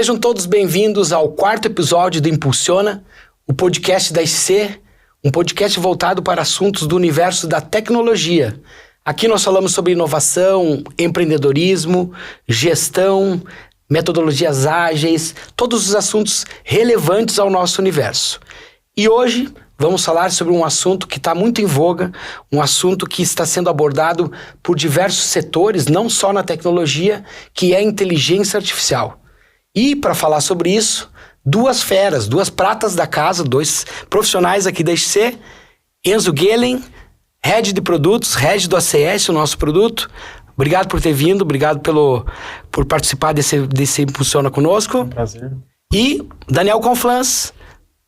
Sejam todos bem-vindos ao quarto episódio do Impulsiona, o podcast da IC, um podcast voltado para assuntos do universo da tecnologia. Aqui nós falamos sobre inovação, empreendedorismo, gestão, metodologias ágeis, todos os assuntos relevantes ao nosso universo. E hoje vamos falar sobre um assunto que está muito em voga, um assunto que está sendo abordado por diversos setores, não só na tecnologia, que é a inteligência artificial. E para falar sobre isso, duas feras, duas pratas da casa, dois profissionais aqui da IC, Enzo Gehlen, Head de Produtos, Head do ACS, o nosso produto. Obrigado por ter vindo, obrigado por participar desse Impulsiona conosco. Um prazer. E Daniel Conflans,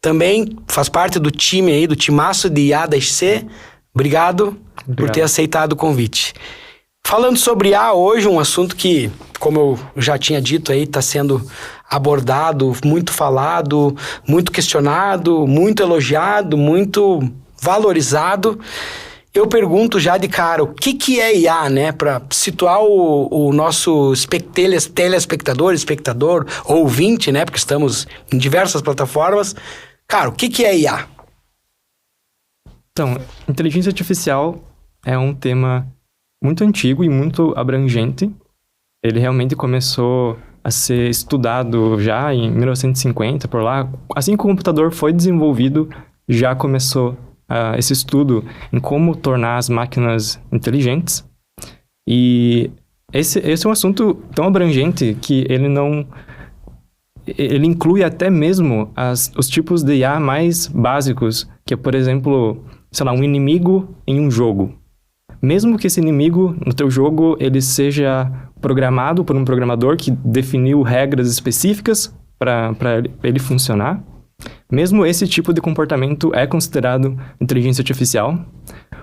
também faz parte do time aí, do timaço de IA da IC. Obrigado por ter aceitado o convite. Falando sobre IA hoje, um assunto que, como eu já tinha dito aí, está sendo abordado, muito falado, muito questionado, muito elogiado, muito valorizado. Eu pergunto já de cara, o que é IA, né? Para situar o nosso telespectador, espectador, ouvinte, né? Porque estamos em diversas plataformas. Cara, o que é IA? Então, inteligência artificial é um tema muito antigo e muito abrangente. Ele realmente começou a ser estudado já em 1950, por lá. Assim que o computador foi desenvolvido, já começou esse estudo em como tornar as máquinas inteligentes. E esse é um assunto tão abrangente que ele inclui até mesmo os tipos de IA mais básicos, que é, por exemplo, sei lá, um inimigo em um jogo. Mesmo que esse inimigo no teu jogo ele seja programado por um programador que definiu regras específicas para ele funcionar, mesmo esse tipo de comportamento é considerado inteligência artificial.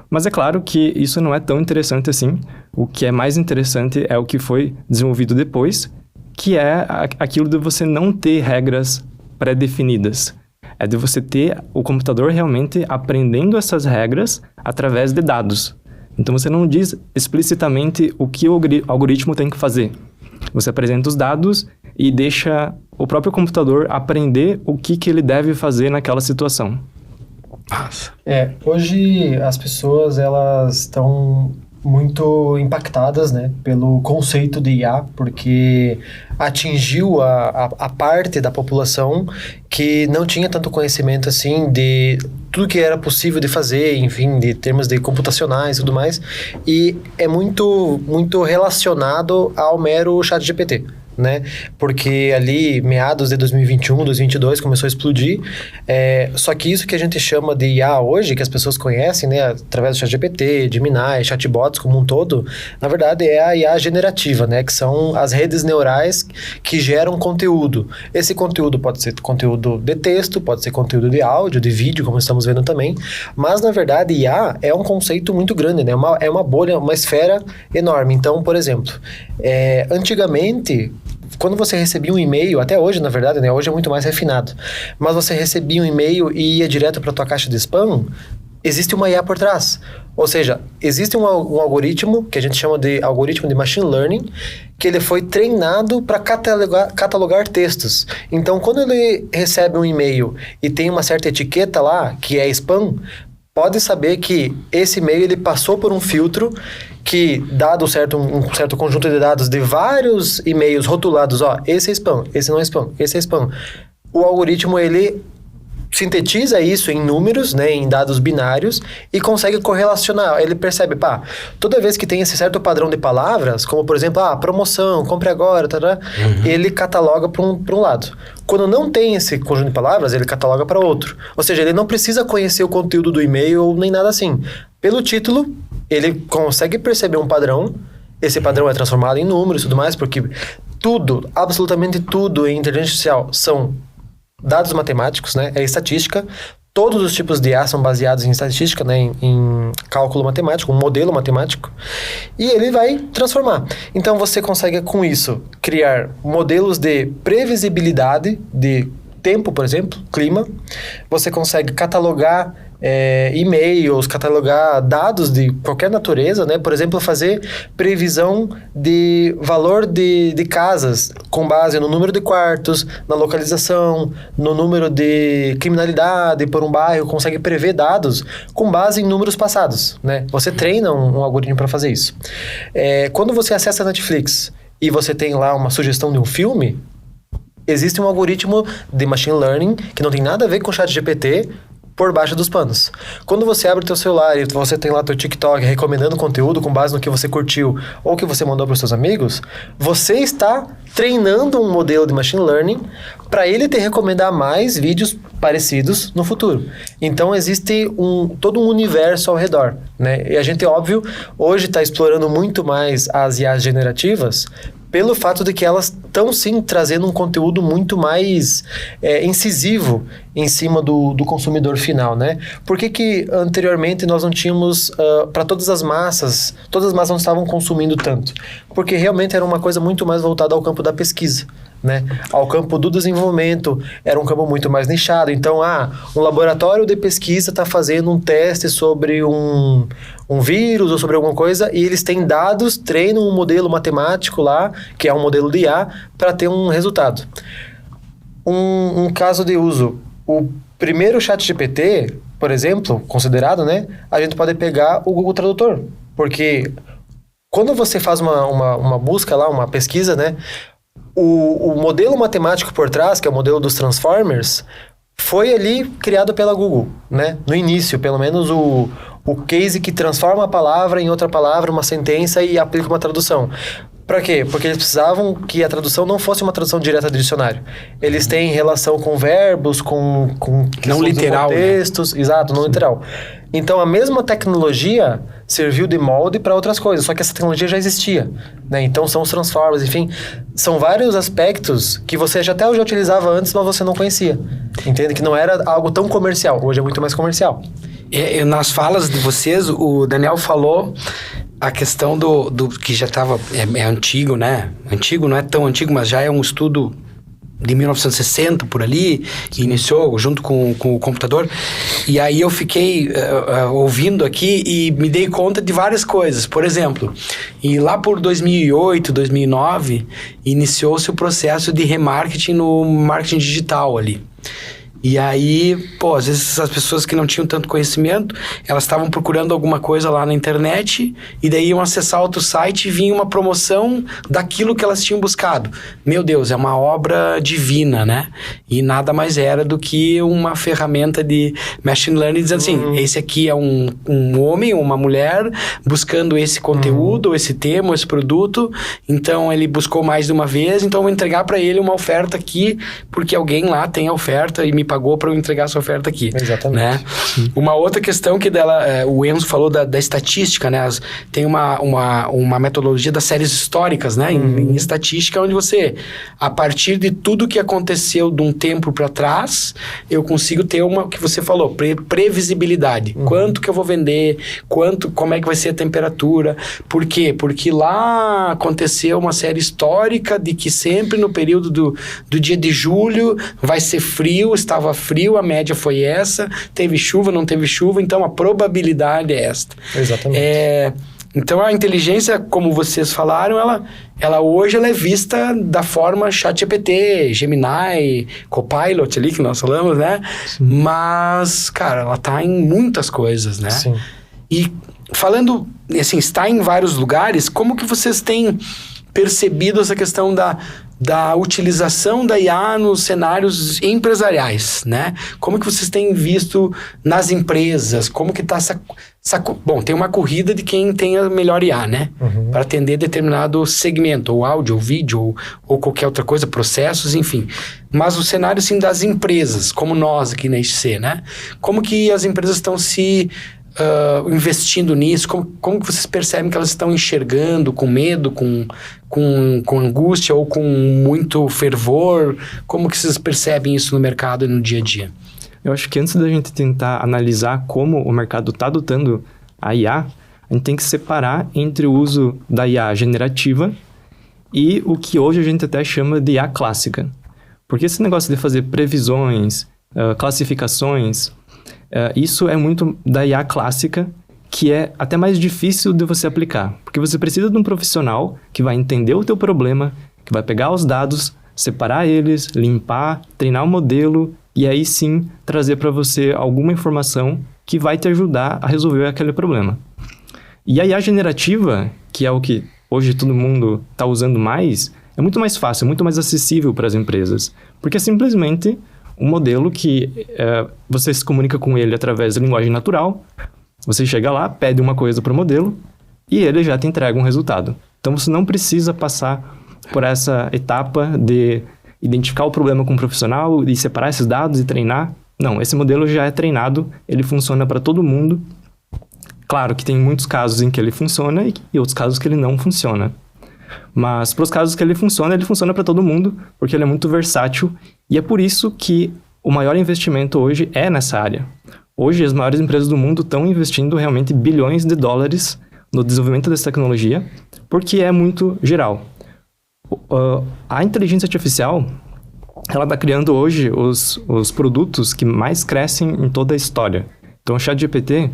Mas é claro que isso não é tão interessante assim. O que é mais interessante é o que foi desenvolvido depois, que é aquilo de você não ter regras pré-definidas. É de você ter o computador realmente aprendendo essas regras através de dados. Então você não diz explicitamente o que o algoritmo tem que fazer. Você apresenta os dados e deixa o próprio computador aprender o que ele deve fazer naquela situação. Nossa. Hoje as pessoas elas estão muito impactadas, né, pelo conceito de IA, porque atingiu a parte da população que não tinha tanto conhecimento assim de tudo que era possível de fazer, enfim, de termos de computacionais e tudo mais, e é muito, muito relacionado ao mero ChatGPT, né? Porque ali, meados de 2021, 2022, começou a explodir. Só que isso que a gente chama de IA hoje, que as pessoas conhecem, né, através do ChatGPT, Gemini, chatbots como um todo, na verdade é a IA generativa, né, que são as redes neurais que geram conteúdo. Esse conteúdo pode ser conteúdo de texto, pode ser conteúdo de áudio, de vídeo, como estamos vendo também, mas na verdade IA é um conceito muito grande, né, é uma bolha, uma esfera enorme. Então, por exemplo, antigamente, quando você recebia um e-mail, até hoje, na verdade, né? Hoje é muito mais refinado. Mas você recebia um e-mail e ia direto para tua caixa de spam, existe uma IA por trás. Ou seja, existe um algoritmo, que a gente chama de algoritmo de machine learning, que ele foi treinado para catalogar textos. Então, quando ele recebe um e-mail e tem uma certa etiqueta lá, que é spam, pode saber que esse e-mail ele passou por um filtro que, dado um certo conjunto de dados de vários e-mails rotulados, esse é spam, esse não é spam, esse é spam. O algoritmo, ele sintetiza isso em números, né, em dados binários, e consegue correlacionar. Ele percebe, toda vez que tem esse certo padrão de palavras, como por exemplo, promoção, compre agora, ele cataloga para um lado. Quando não tem esse conjunto de palavras, ele cataloga para outro. Ou seja, ele não precisa conhecer o conteúdo do e-mail ou nem nada assim. Pelo título, ele consegue perceber um padrão, esse padrão é transformado em números e tudo mais, porque tudo, absolutamente tudo em inteligência artificial são dados matemáticos, né? É estatística. Todos os tipos de IA são baseados em estatística, né? Em cálculo matemático, um modelo matemático. E ele vai transformar. Então, você consegue, com isso, criar modelos de previsibilidade de tempo, por exemplo, clima. Você consegue catalogar e-mails, catalogar dados de qualquer natureza, né? Por exemplo, fazer previsão de valor de casas com base no número de quartos, na localização, no número de criminalidade por um bairro, consegue prever dados com base em números passados, né? Você treina um algoritmo para fazer isso. Quando você acessa a Netflix e você tem lá uma sugestão de um filme, existe um algoritmo de machine learning que não tem nada a ver com o ChatGPT por baixo dos panos. Quando você abre o teu celular e você tem lá teu TikTok recomendando conteúdo com base no que você curtiu ou que você mandou para os seus amigos, você está treinando um modelo de machine learning para ele te recomendar mais vídeos parecidos no futuro. Então, existe todo um universo ao redor, né? E a gente, óbvio, hoje está explorando muito mais as IAs generativas pelo fato de que elas estão, sim, trazendo um conteúdo muito mais incisivo em cima do consumidor final, né? Por que anteriormente nós não tínhamos, para todas as massas não estavam consumindo tanto? Porque realmente era uma coisa muito mais voltada ao campo da pesquisa, né? Ao campo do desenvolvimento, era um campo muito mais nichado. Então, um laboratório de pesquisa está fazendo um teste sobre um vírus ou sobre alguma coisa e eles têm dados, treinam um modelo matemático lá, que é um modelo de IA, para ter um resultado. Um caso de uso, o primeiro ChatGPT, por exemplo, considerado, né? A gente pode pegar o Google Tradutor, porque quando você faz uma busca lá, uma pesquisa, né? O modelo matemático por trás, que é o modelo dos Transformers, foi ali criado pela Google, né? No início, pelo menos o case que transforma a palavra em outra palavra, uma sentença e aplica uma tradução. Para quê? Porque eles precisavam que a tradução não fosse uma tradução direta do dicionário. Eles têm relação com verbos, com não literal, contextos, né? Exato, não literal. Então, a mesma tecnologia serviu de molde para outras coisas, só que essa tecnologia já existia, né? Então, são os transformers, enfim, são vários aspectos que você já utilizava antes, mas você não conhecia. Entende? Que não era algo tão comercial. Hoje é muito mais comercial. Nas falas de vocês, o Daniel falou a questão do que já estava... É antigo, né? Antigo, não é tão antigo, mas já é um estudo de 1960, por ali, que iniciou junto com o computador. E aí eu fiquei ouvindo aqui e me dei conta de várias coisas. Por exemplo, e lá por 2008, 2009, iniciou-se o processo de remarketing no marketing digital ali. E aí, às vezes as pessoas que não tinham tanto conhecimento, elas estavam procurando alguma coisa lá na internet e daí iam acessar outro site e vinha uma promoção daquilo que elas tinham buscado. Meu Deus, é uma obra divina, né? E nada mais era do que uma ferramenta de machine learning dizendo assim, esse aqui é um homem ou uma mulher buscando esse conteúdo, ou esse tema, ou esse produto, então ele buscou mais de uma vez, então eu vou entregar para ele uma oferta aqui, porque alguém lá tem a oferta e me pagou para eu entregar essa oferta aqui. Exatamente. Né? Uma outra questão que o Enzo falou da estatística, né? Tem uma metodologia das séries históricas, né? Em estatística, onde você, a partir de tudo que aconteceu de um tempo para trás, eu consigo ter o que você falou, previsibilidade. Quanto que eu vou vender, como é que vai ser a temperatura. Por quê? Porque lá aconteceu uma série histórica de que sempre no período do dia de julho vai ser frio, estava frio, a média foi essa, teve chuva, não teve chuva, então a probabilidade é esta. Exatamente. Então a inteligência, como vocês falaram, ela hoje é vista da forma ChatGPT, Gemini, Copilot ali que nós falamos, né? Sim. Mas, cara, ela tá em muitas coisas, né? Sim. E falando, assim, está em vários lugares, como que vocês têm percebido essa questão da utilização da IA nos cenários empresariais, né? Como que vocês têm visto nas empresas? Como que está Bom, tem uma corrida de quem tem a melhor IA, né? Para atender determinado segmento, ou áudio, ou vídeo, ou qualquer outra coisa, processos, enfim. Mas o cenário, assim, das empresas, como nós aqui na IC, né? Como que as empresas estão se investindo nisso? Como que vocês percebem que elas estão enxergando com medo, com angústia ou com muito fervor? Como que vocês percebem isso no mercado e no dia a dia? Eu acho que antes da gente tentar analisar como o mercado está adotando a IA, a gente tem que separar entre o uso da IA generativa e o que hoje a gente até chama de IA clássica. Porque esse negócio de fazer previsões, classificações, Isso é muito da IA clássica, que é até mais difícil de você aplicar. Porque você precisa de um profissional que vai entender o teu problema, que vai pegar os dados, separar eles, limpar, treinar o modelo e aí sim trazer para você alguma informação que vai te ajudar a resolver aquele problema. E a IA generativa, que é o que hoje todo mundo está usando mais, é muito mais fácil, muito mais acessível para as empresas. Porque é simplesmente um modelo que você se comunica com ele através da linguagem natural, você chega lá, pede uma coisa para o modelo e ele já te entrega um resultado. Então você não precisa passar por essa etapa de identificar o problema com o profissional e separar esses dados e treinar. Não, esse modelo já é treinado, ele funciona para todo mundo. Claro que tem muitos casos em que ele funciona e outros casos que ele não funciona. Mas para os casos que ele funciona para todo mundo, porque ele é muito versátil e é por isso que o maior investimento hoje é nessa área. Hoje, as maiores empresas do mundo estão investindo realmente bilhões de dólares no desenvolvimento dessa tecnologia, porque é muito geral. A inteligência artificial, ela está criando hoje os produtos que mais crescem em toda a história. Então, o ChatGPT,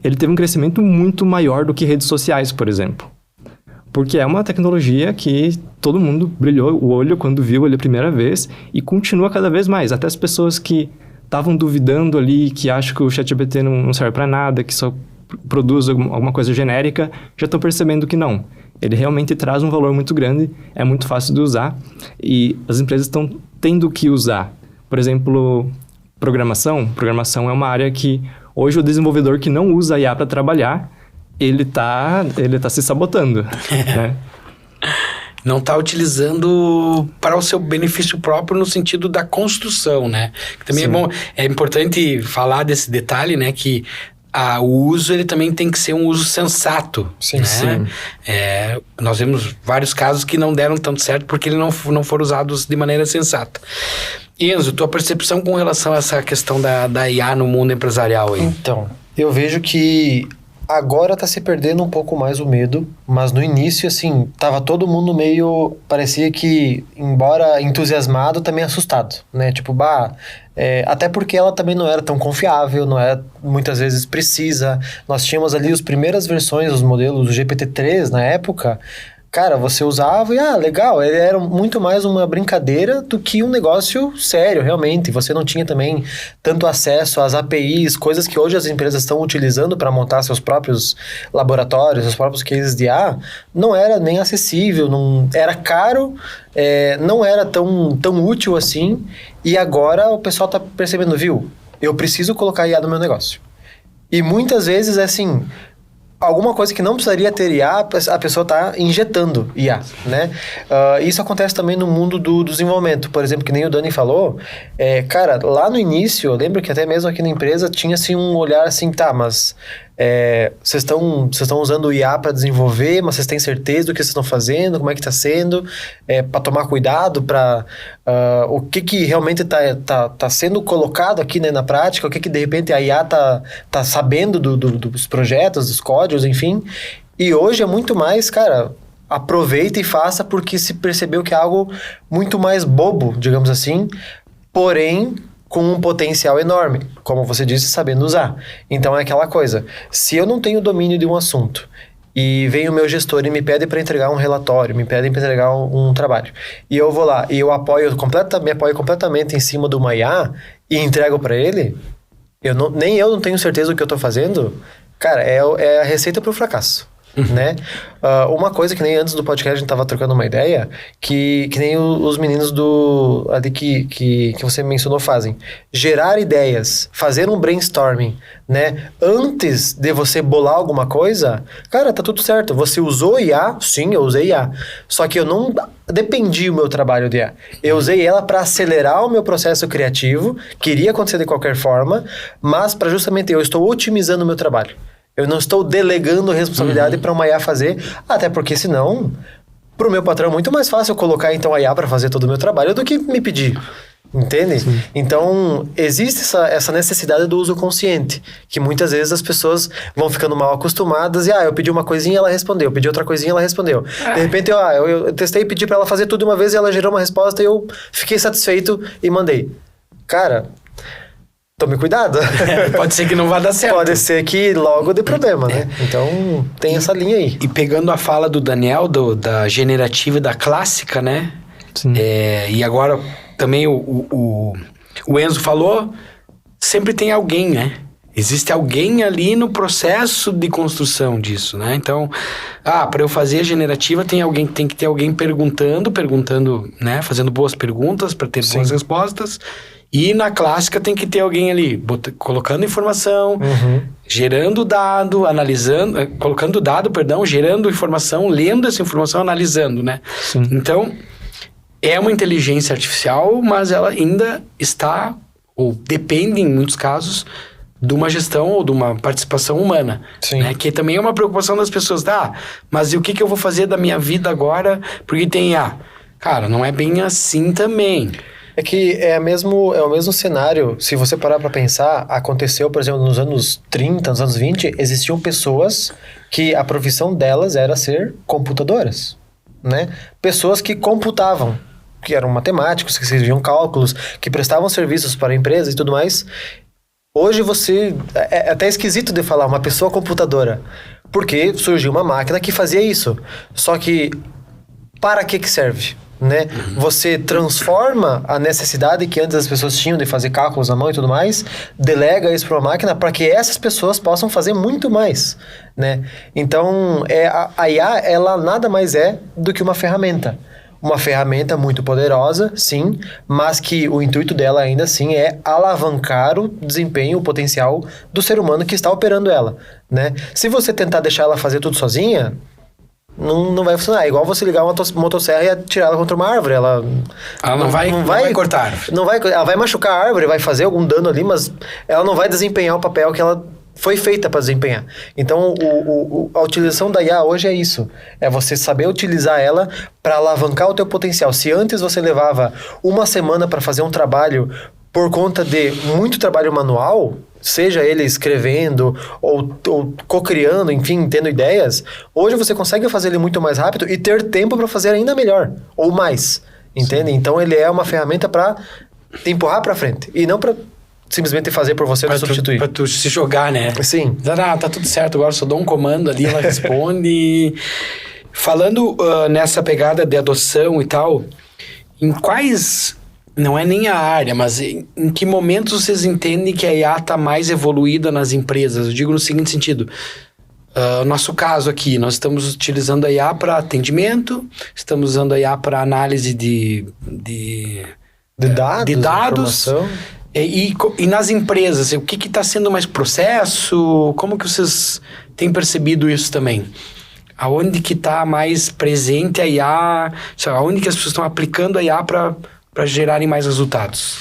ele teve um crescimento muito maior do que redes sociais, por exemplo. Porque é uma tecnologia que todo mundo brilhou o olho quando viu ele a primeira vez e continua cada vez mais. Até as pessoas que estavam duvidando ali, que acham que o ChatGPT não serve para nada, que só produz alguma coisa genérica, já estão percebendo que não. Ele realmente traz um valor muito grande, é muito fácil de usar e as empresas estão tendo que usar. Por exemplo, programação. Programação é uma área que hoje o desenvolvedor que não usa IA para trabalhar, ele tá se sabotando, né? Não está utilizando para o seu benefício próprio no sentido da construção, né? Que também é bom, é importante falar desse detalhe, né? Que o uso, ele também tem que ser um uso sensato. Sim, né? sim. Nós vemos vários casos que não deram tanto certo porque eles não foram usados de maneira sensata. Enzo, tua percepção com relação a essa questão da IA no mundo empresarial aí? Então, eu vejo que agora tá se perdendo um pouco mais o medo, mas no início, assim, tava todo mundo meio, parecia que, embora entusiasmado, também assustado, né? Tipo, até porque ela também não era tão confiável, não era muitas vezes precisa. Nós tínhamos ali as primeiras versões dos modelos do GPT-3 na época. Cara, você usava e, legal, ele era muito mais uma brincadeira do que um negócio sério, realmente. Você não tinha também tanto acesso às APIs, coisas que hoje as empresas estão utilizando para montar seus próprios laboratórios, seus próprios cases de IA, não era nem acessível, não era caro, não era tão útil assim, e agora o pessoal está percebendo, viu, eu preciso colocar IA no meu negócio. E muitas vezes é assim, alguma coisa que não precisaria ter IA, a pessoa está injetando IA, né? Isso acontece também no mundo do desenvolvimento. Por exemplo, que nem o Dani falou, cara, lá no início, eu lembro que até mesmo aqui na empresa tinha assim um olhar assim, mas vocês estão usando o IA para desenvolver, mas vocês têm certeza do que vocês estão fazendo, como é que está sendo, para tomar cuidado, para o que realmente tá sendo colocado aqui, né, na prática, o que de repente a IA tá sabendo dos projetos, dos códigos, enfim. E hoje é muito mais, cara, aproveita e faça porque se percebeu que é algo muito mais bobo, digamos assim, porém com um potencial enorme, como você disse, sabendo usar. Então é aquela coisa, se eu não tenho domínio de um assunto e vem o meu gestor e me pede para entregar um relatório, me pede para entregar um trabalho, e eu vou lá e eu me apoio completamente em cima de uma IA e entrego para ele, nem eu não tenho certeza do que eu estou fazendo, cara, é a receita para o fracasso. Né? Uma coisa que nem antes do podcast a gente tava trocando uma ideia, que nem os meninos ali que você mencionou fazem. Gerar ideias, fazer um brainstorming, né? Antes de você bolar alguma coisa, cara, tá tudo certo. Você usou IA? Sim, eu usei IA. Só que eu não dependi o meu trabalho de IA. Eu usei ela para acelerar o meu processo criativo, que iria acontecer de qualquer forma, mas para justamente eu estou otimizando o meu trabalho. Eu não estou delegando responsabilidade para uma IA fazer, até porque senão, para o meu patrão é muito mais fácil eu colocar então a IA para fazer todo o meu trabalho do que me pedir, entende? Sim. Então, existe essa necessidade do uso consciente, que muitas vezes as pessoas vão ficando mal acostumadas e, eu pedi uma coisinha, ela respondeu, pedi outra coisinha, ela respondeu. De repente, eu testei e pedi para ela fazer tudo de uma vez e ela gerou uma resposta e eu fiquei satisfeito e mandei. Cara, tome cuidado. Pode ser que não vá dar certo. Pode ser que logo dê problema, né? Então, tem essa linha aí. E pegando a fala do Daniel, da generativa e da clássica, né? Sim. E agora também o Enzo falou, sempre tem alguém, né? Existe alguém ali no processo de construção disso, né? Então, para eu fazer a generativa, tem que ter alguém perguntando, né? Fazendo boas perguntas para ter boas respostas. E na clássica tem que ter alguém ali colocando informação, gerando dado, analisando, colocando dado, gerando informação, lendo essa informação, analisando, né? Sim. Então, é uma inteligência artificial, mas ela ainda está, ou depende em muitos casos, de uma gestão ou de uma participação humana. Sim. Né? Que também é uma preocupação das pessoas. Mas e o que eu vou fazer da minha vida agora porque tem IA? Cara, não é bem assim também. É que é o mesmo cenário. Se você parar para pensar, aconteceu, por exemplo, nos anos 30, nos anos 20, existiam pessoas que a profissão delas era ser computadoras, né? Pessoas que computavam, que eram matemáticos, que serviam cálculos, que prestavam serviços para empresas e tudo mais. Hoje é até esquisito de falar uma pessoa computadora, porque surgiu uma máquina que fazia isso. Só que, para que serve? Né? Você transforma a necessidade que antes as pessoas tinham de fazer cálculos à mão e tudo mais, delega isso para uma máquina para que essas pessoas possam fazer muito mais, né? Então, a IA, ela nada mais é do que uma ferramenta. Uma ferramenta muito poderosa, sim, mas que o intuito dela ainda assim é alavancar o desempenho, o potencial do ser humano que está operando ela, né? Se você tentar deixar ela fazer tudo sozinha, não vai funcionar. É igual você ligar uma motosserra e atirar ela contra uma árvore. Ela não vai cortar a árvore. Ela vai machucar a árvore, vai fazer algum dano ali, mas ela não vai desempenhar o papel que ela foi feita para desempenhar. Então, a utilização da IA hoje é isso. É você saber utilizar ela para alavancar o teu potencial. Se antes você levava uma semana para fazer um trabalho por conta de muito trabalho manual, seja ele escrevendo ou co-criando, enfim, tendo ideias, hoje você consegue fazer ele muito mais rápido e ter tempo para fazer ainda melhor, ou mais, entende? Sim. Então ele é uma ferramenta para te empurrar para frente e não para simplesmente fazer por você e substituir. Para tu se jogar, né? Sim. Tá tudo certo, agora só dou um comando ali, ela responde. Falando nessa pegada de adoção e tal, em quais... Não é nem a área, mas em que momentos vocês entendem que a IA está mais evoluída nas empresas? Eu digo no seguinte sentido. Nosso caso aqui, nós estamos utilizando a IA para atendimento, estamos usando a IA para análise de dados. E nas empresas, o que está sendo mais processo? Como que vocês têm percebido isso também? Aonde que está mais presente a IA? Aonde que as pessoas estão aplicando a IA para gerarem mais resultados?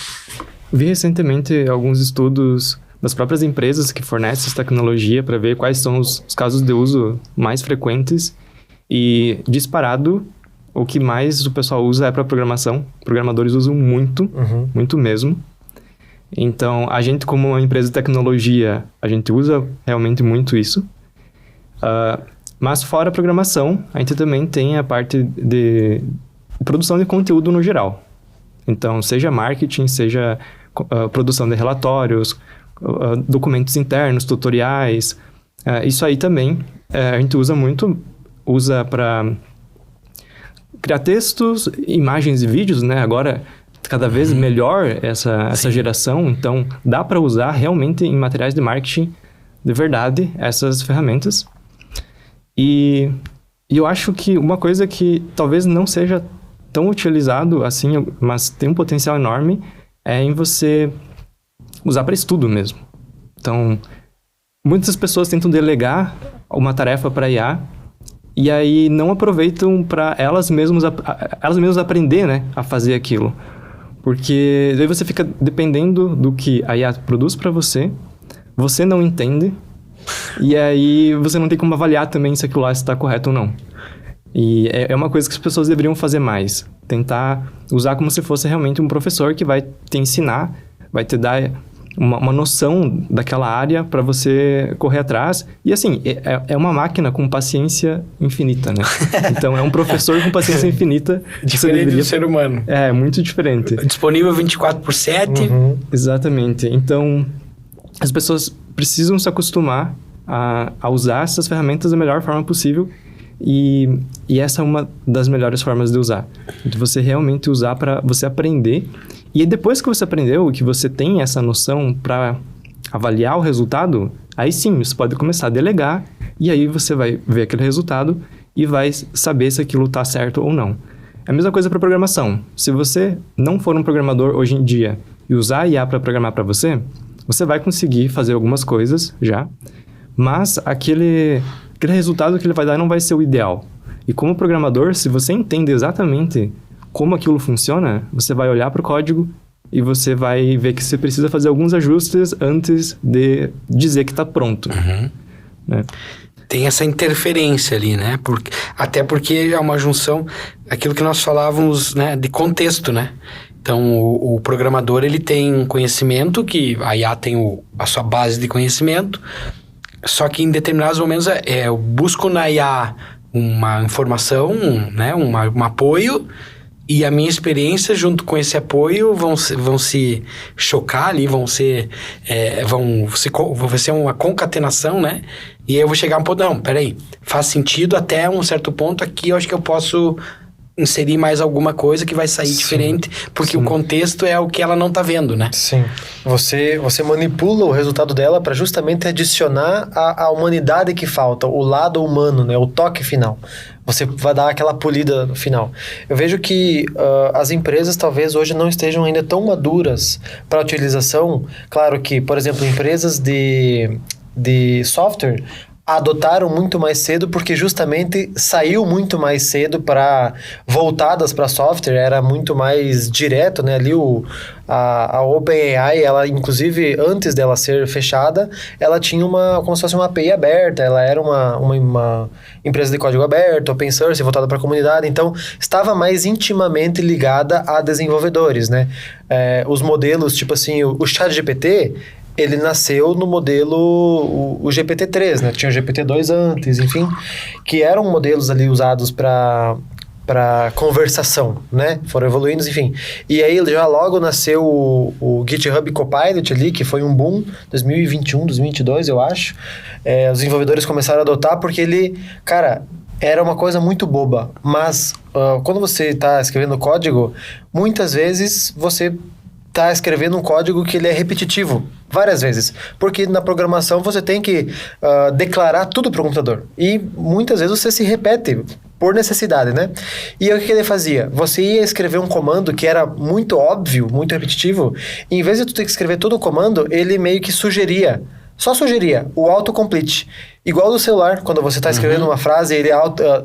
Vi recentemente alguns estudos das próprias empresas que fornecem essa tecnologia para ver quais são os casos de uso mais frequentes e disparado, o que mais o pessoal usa é para programação. Programadores usam muito, muito mesmo. Então, a gente como uma empresa de tecnologia, a gente usa realmente muito isso. Mas fora a programação, a gente também tem a parte de produção de conteúdo no geral. Então, seja marketing, seja produção de relatórios, documentos internos, tutoriais. Isso aí também a gente usa para criar textos, imagens e vídeos, né? Agora, cada vez melhor essa geração. Então, dá para usar realmente em materiais de marketing de verdade essas ferramentas. E eu acho que uma coisa que talvez não seja tão utilizado assim, mas tem um potencial enorme, é em você usar para estudo mesmo. Então, muitas pessoas tentam delegar uma tarefa para IA e aí não aproveitam para elas mesmas aprender, né, a fazer aquilo. Porque daí você fica dependendo do que a IA produz para você não entende, e aí você não tem como avaliar também se aquilo lá está correto ou não. E é uma coisa que as pessoas deveriam fazer mais. Tentar usar como se fosse realmente um professor que vai te ensinar, vai te dar uma noção daquela área para você correr atrás. E assim, é uma máquina com paciência infinita, né? Então é um professor com paciência infinita. Diferente do ser humano. É, muito diferente. Disponível 24/7. Exatamente. Então, as pessoas precisam se acostumar a usar essas ferramentas da melhor forma possível. E essa é uma das melhores formas de usar. De você realmente usar para você aprender. E depois que você aprendeu, que você tem essa noção para avaliar o resultado, aí sim, você pode começar a delegar. E aí você vai ver aquele resultado e vai saber se aquilo está certo ou não. É a mesma coisa para programação. Se você não for um programador hoje em dia e usar a IA para programar para você, você vai conseguir fazer algumas coisas já, mas aquele resultado que ele vai dar não vai ser o ideal. E como programador, se você entende exatamente como aquilo funciona, você vai olhar para o código e você vai ver que você precisa fazer alguns ajustes antes de dizer que está pronto. Né? Tem essa interferência ali, né? Até porque é uma junção, aquilo que nós falávamos, né, de contexto, né? Então, o programador, ele tem um conhecimento, que a IA tem a sua base de conhecimento, só que em determinados momentos eu busco na IA uma informação, né, um apoio, e a minha experiência junto com esse apoio vão se chocar ali, vai ser uma concatenação, né? E aí eu vou chegar a um ponto, não, peraí, faz sentido até um certo ponto aqui, eu acho que eu posso inserir mais alguma coisa que vai sair diferente, porque o contexto é o que ela não tá vendo, né? Sim. Você manipula o resultado dela para justamente adicionar a humanidade que falta, o lado humano, né? O toque final. Você vai dar aquela polida no final. Eu vejo que as empresas talvez hoje não estejam ainda tão maduras para a utilização. Claro que, por exemplo, empresas de software adotaram muito mais cedo porque justamente saiu muito mais cedo voltadas para software, era muito mais direto, né? Ali a OpenAI, ela inclusive antes dela ser fechada, ela tinha como se fosse uma API aberta, ela era uma empresa de código aberto, open source, voltada para a comunidade, então estava mais intimamente ligada a desenvolvedores, né? Os modelos, tipo assim, o ChatGPT, ele nasceu no modelo, o GPT-3, né? Tinha o GPT-2 antes, enfim, que eram modelos ali usados para conversação, né? Foram evoluindo, enfim. E aí já logo nasceu o GitHub Copilot ali, que foi um boom, 2021, 2022, eu acho. Os desenvolvedores começaram a adotar porque ele, cara, era uma coisa muito boba. Mas quando você está escrevendo código, muitas vezes você está escrevendo um código que ele é repetitivo várias vezes, porque na programação você tem que declarar tudo para o computador e muitas vezes você se repete por necessidade, né? E aí o que ele fazia? Você ia escrever um comando que era muito óbvio, muito repetitivo, e em vez de tu ter que escrever todo o comando, ele meio que sugeria o autocomplete. Igual do celular, quando você está escrevendo uma frase, ele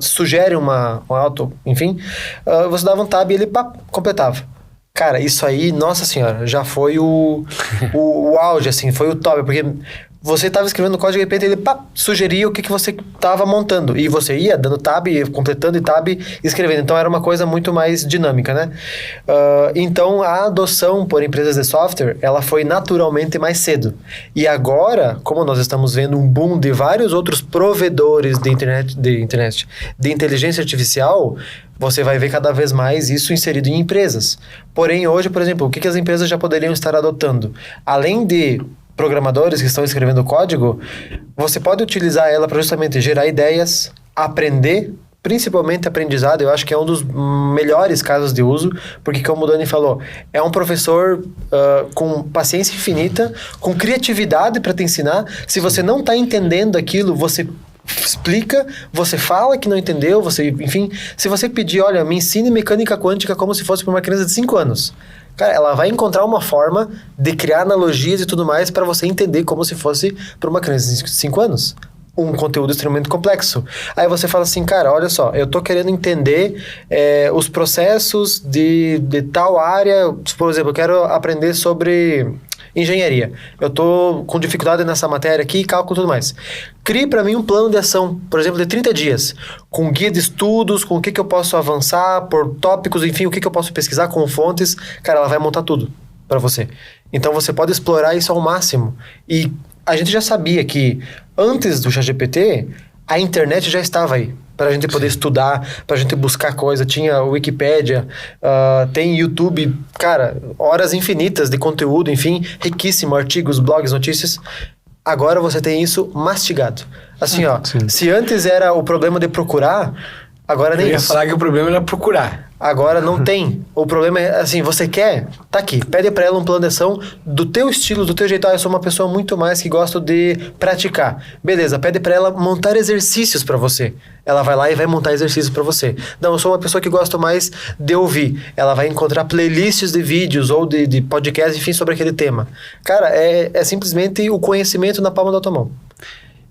sugere um auto, enfim, você dava um tab e ele completava. Cara, isso aí, nossa senhora, já foi o auge, assim, foi o top, porque você estava escrevendo o código e de repente ele sugeria o que você estava montando, e você ia dando tab, completando e tab, escrevendo, então era uma coisa muito mais dinâmica, né? Então a adoção por empresas de software, ela foi naturalmente mais cedo, e agora, como nós estamos vendo um boom de vários outros provedores de inteligência artificial, você vai ver cada vez mais isso inserido em empresas. Porém, hoje, por exemplo, o que as empresas já poderiam estar adotando? Além de programadores que estão escrevendo código, você pode utilizar ela para justamente gerar ideias, aprender, principalmente aprendizado. Eu acho que é um dos melhores casos de uso, porque como o Dani falou, é um professor com paciência infinita, com criatividade para te ensinar. Se você não está entendendo aquilo, você explica, você fala que não entendeu, enfim, se você pedir, olha, me ensine mecânica quântica como se fosse para uma criança de 5 anos. Cara, ela vai encontrar uma forma de criar analogias e tudo mais para você entender como se fosse para uma criança de 5 anos. Um conteúdo extremamente complexo. Aí você fala assim, cara, olha só, eu tô querendo entender os processos de tal área, por exemplo, eu quero aprender sobre engenharia. Eu tô com dificuldade nessa matéria aqui, cálculo e tudo mais. Crie para mim um plano de ação, por exemplo, de 30 dias, com guia de estudos, com o que eu posso avançar, por tópicos, enfim, o que eu posso pesquisar com fontes. Cara, ela vai montar tudo para você. Então você pode explorar isso ao máximo. E a gente já sabia que antes do ChatGPT, a internet já estava aí. Para a gente poder estudar, para a gente buscar coisa. Tinha a Wikipédia, tem YouTube, cara, horas infinitas de conteúdo, enfim, riquíssimo, artigos, blogs, notícias. Agora você tem isso mastigado. Assim, se antes era o problema de procurar, agora nem Eu ia isso. falar que o problema era procurar. Agora não tem. O problema é, assim, você quer? Tá aqui. Pede pra ela um plano de ação do teu estilo, do teu jeito. Eu sou uma pessoa muito mais que gosto de praticar. Beleza, pede pra ela montar exercícios pra você. Ela vai lá e vai montar exercícios pra você. Não, eu sou uma pessoa que gosto mais de ouvir. Ela vai encontrar playlists de vídeos ou de podcasts, enfim, sobre aquele tema. Cara, é simplesmente o conhecimento na palma da tua mão.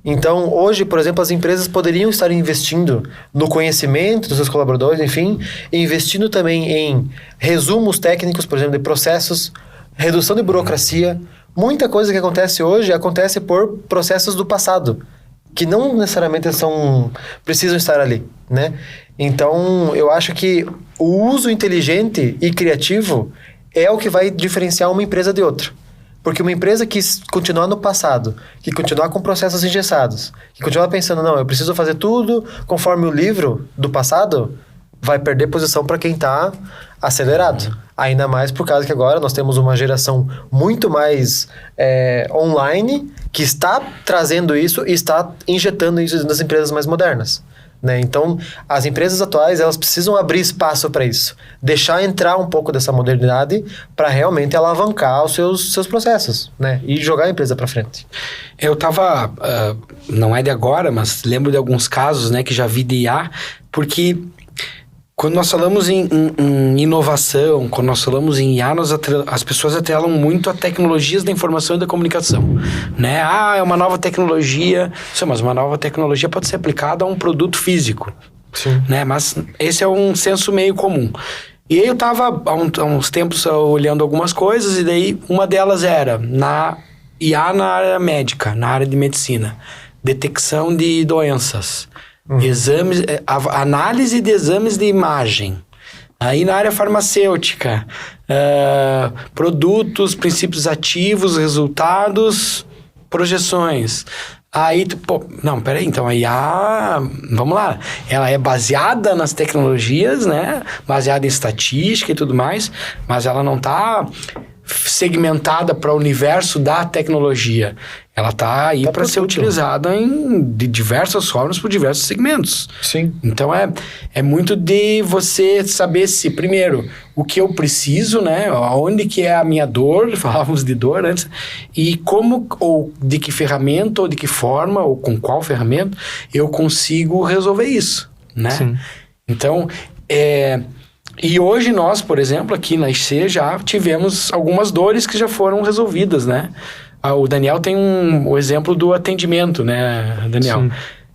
Então, hoje, por exemplo, as empresas poderiam estar investindo no conhecimento dos seus colaboradores, enfim, investindo também em resumos técnicos, por exemplo, de processos, redução de burocracia. Muita coisa que acontece hoje acontece por processos do passado, que não necessariamente precisam estar ali, né? Então, eu acho que o uso inteligente e criativo é o que vai diferenciar uma empresa de outra. Porque uma empresa que continuar no passado, que continuar com processos engessados, que continuar pensando, não, eu preciso fazer tudo conforme o livro do passado, vai perder posição para quem está acelerado. Ainda mais por causa que agora nós temos uma geração muito mais online que está trazendo isso e está injetando isso nas empresas mais modernas. Né? Então, as empresas atuais, elas precisam abrir espaço para isso. Deixar entrar um pouco dessa modernidade para realmente alavancar os seus processos, né? E jogar a empresa para frente. Eu tava, não é de agora, mas lembro de alguns casos, né, que já vi de IA, porque quando nós falamos em inovação, quando nós falamos em IA, as pessoas atrelam muito a tecnologias da informação e da comunicação, né? É uma nova tecnologia. Sim, mas uma nova tecnologia pode ser aplicada a um produto físico, Sim. né? Mas esse é um senso meio comum. E aí eu estava há uns tempos olhando algumas coisas, e daí uma delas era IA na área médica, na área de medicina. Detecção de doenças. Exames, análise de exames de imagem. Aí na área farmacêutica, produtos, princípios ativos, resultados, projeções. Aí, peraí, então a IA, vamos lá, ela é baseada nas tecnologias, né? Baseada em estatística e tudo mais, mas ela não está segmentada para o universo da tecnologia. Ela está aí para ser utilizada de diversas formas por diversos segmentos. Sim. Então, é muito de você saber se, primeiro, o que eu preciso, né? Onde que é a minha dor, falávamos de dor antes, e como, ou de que ferramenta, ou de que forma, ou com qual ferramenta, eu consigo resolver isso, né? Sim. Então, e hoje nós, por exemplo, aqui na IC já tivemos algumas dores que já foram resolvidas, né? O Daniel tem o exemplo do atendimento, né, Daniel? Sim.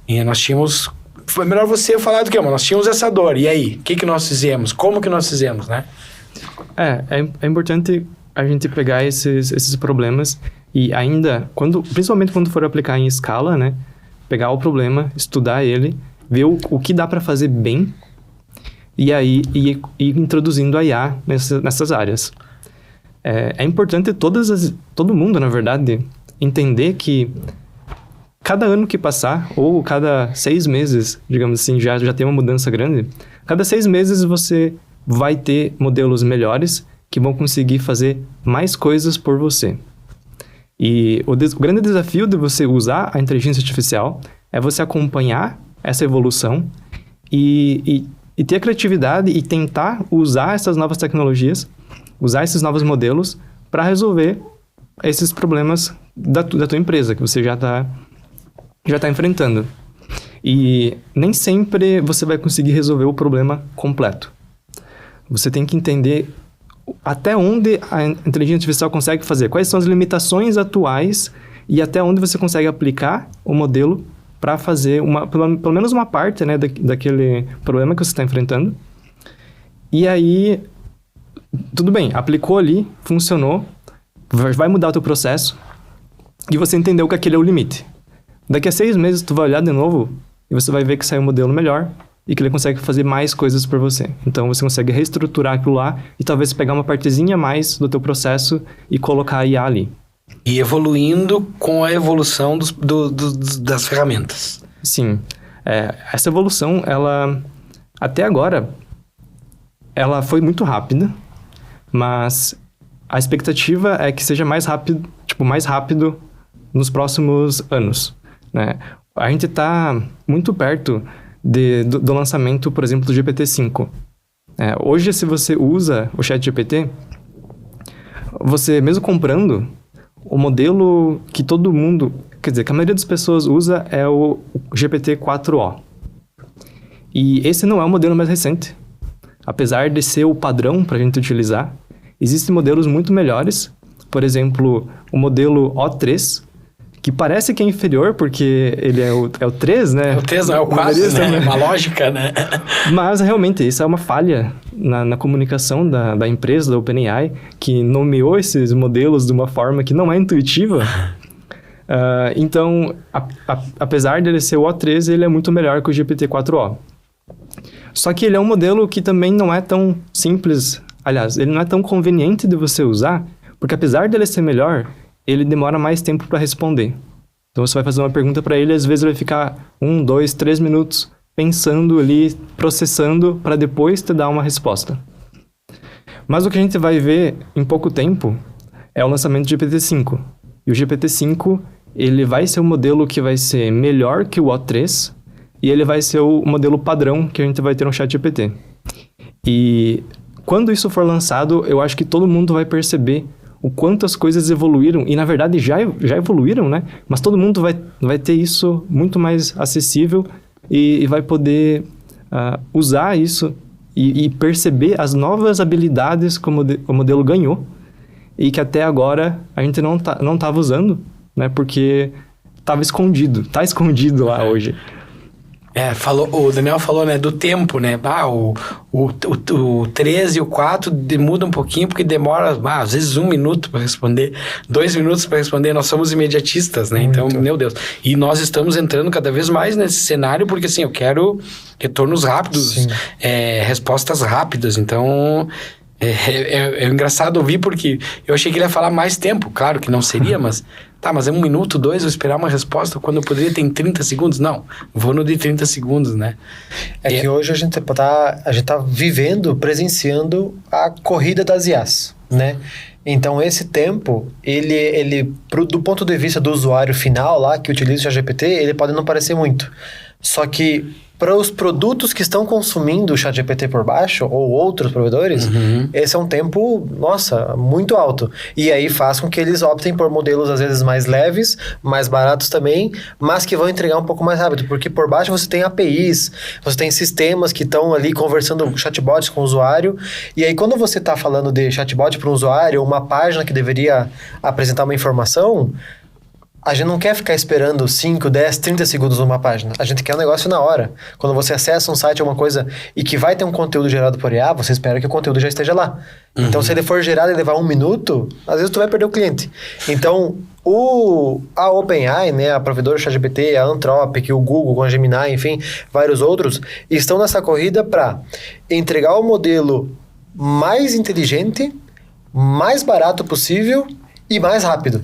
E nós tínhamos... Foi melhor você falar do que, mas nós tínhamos essa dor. E aí? O que nós fizemos? Como que nós fizemos, né? É importante a gente pegar esses problemas e ainda, principalmente quando for aplicar em escala, né? Pegar o problema, estudar ele, ver o que dá para fazer bem e aí ir introduzindo a IA nessas áreas. É importante todo mundo, na verdade, entender que cada ano que passar, ou cada 6 meses, digamos assim, já tem uma mudança grande, cada 6 meses você vai ter modelos melhores que vão conseguir fazer mais coisas por você. E o grande desafio de você usar a inteligência artificial é você acompanhar essa evolução e ter a criatividade e tentar usar essas novas tecnologias, usar esses novos modelos para resolver esses problemas da tua empresa que você já está enfrentando. E nem sempre você vai conseguir resolver o problema completo. Você tem que entender até onde a inteligência artificial consegue fazer, quais são as limitações atuais e até onde você consegue aplicar o modelo para fazer pelo menos uma parte, né, daquele problema que você está enfrentando. E aí, tudo bem, aplicou ali, funcionou, vai mudar o teu processo e você entendeu que aquele é o limite. Daqui a 6 meses tu vai olhar de novo e você vai ver que saiu um modelo melhor e que ele consegue fazer mais coisas por você. Então, você consegue reestruturar aquilo lá e talvez pegar uma partezinha a mais do teu processo e colocar a IA ali. E evoluindo com a evolução das ferramentas. Sim. Essa evolução, ela, até agora, ela foi muito rápida, mas a expectativa é que seja mais rápido nos próximos anos, né? A gente está muito perto do lançamento, por exemplo, do GPT-5. Hoje, se você usa o ChatGPT, você, mesmo comprando, o modelo que todo mundo... Quer dizer, que a maioria das pessoas usa é o GPT-4o. E esse não é o modelo mais recente. Apesar de ser o padrão para a gente utilizar, existem modelos muito melhores. Por exemplo, o modelo O3, que parece que é inferior, porque ele é o 3, né? É o 3, não é o 4, né? É uma lógica, né? Mas, realmente, isso é uma falha na comunicação da empresa, da OpenAI, que nomeou esses modelos de uma forma que não é intuitiva. Então, apesar dele ser o O3, ele é muito melhor que o GPT-4o. Só que ele é um modelo que também não é tão simples. Aliás, ele não é tão conveniente de você usar, porque apesar dele ser melhor, ele demora mais tempo para responder. Então, você vai fazer uma pergunta para ele, às vezes ele vai ficar 1, 2, 3 minutos pensando ali, processando, para depois te dar uma resposta. Mas o que a gente vai ver em pouco tempo é o lançamento do GPT-5. E o GPT-5, ele vai ser um modelo que vai ser melhor que o O3, e ele vai ser o modelo padrão que a gente vai ter no ChatGPT. E quando isso for lançado, eu acho que todo mundo vai perceber o quanto as coisas evoluíram, e na verdade já evoluíram, né? Mas todo mundo vai ter isso muito mais acessível e vai poder usar isso e perceber as novas habilidades que o modelo ganhou e que até agora a gente não estava usando, né? Porque estava escondido, está escondido lá hoje. O Daniel falou, né, do tempo, né? O 3 e o 4 muda um pouquinho porque demora, às vezes 1 minuto para responder, 2 minutos para responder. Nós somos imediatistas, né? Muito. Então, meu Deus. E nós estamos entrando cada vez mais nesse cenário porque, assim, eu quero retornos rápidos, respostas rápidas. Então, é engraçado ouvir porque eu achei que ele ia falar mais tempo. Claro que não seria, mas... mas é 1 minuto, 2, vou esperar uma resposta quando eu poderia ter em 30 segundos? Não, vou no de 30 segundos, né? Que hoje a gente tá vivendo, presenciando a corrida das IAs, né? Então, esse tempo, ele do ponto de vista do usuário final lá, que utiliza o ChatGPT, ele pode não parecer muito. Só que para os produtos que estão consumindo o ChatGPT por baixo, ou outros provedores, esse é um tempo, muito alto. E aí faz com que eles optem por modelos, às vezes, mais leves, mais baratos também, mas que vão entregar um pouco mais rápido. Porque por baixo você tem APIs, você tem sistemas que estão ali conversando, chatbots com o usuário. E aí, quando você está falando de chatbot para um usuário, uma página que deveria apresentar uma informação... A gente não quer ficar esperando 5, 10, 30 segundos numa página. A gente quer um negócio na hora. Quando você acessa um site ou uma coisa e que vai ter um conteúdo gerado por IA, você espera que o conteúdo já esteja lá. Então, se ele for gerado e levar 1 minuto, às vezes tu vai perder o cliente. Então, a OpenAI, né, a provedora ChatGPT, a Anthropic, o Google com a Gemini, enfim, vários outros, estão nessa corrida para entregar o modelo mais inteligente, mais barato possível e mais rápido.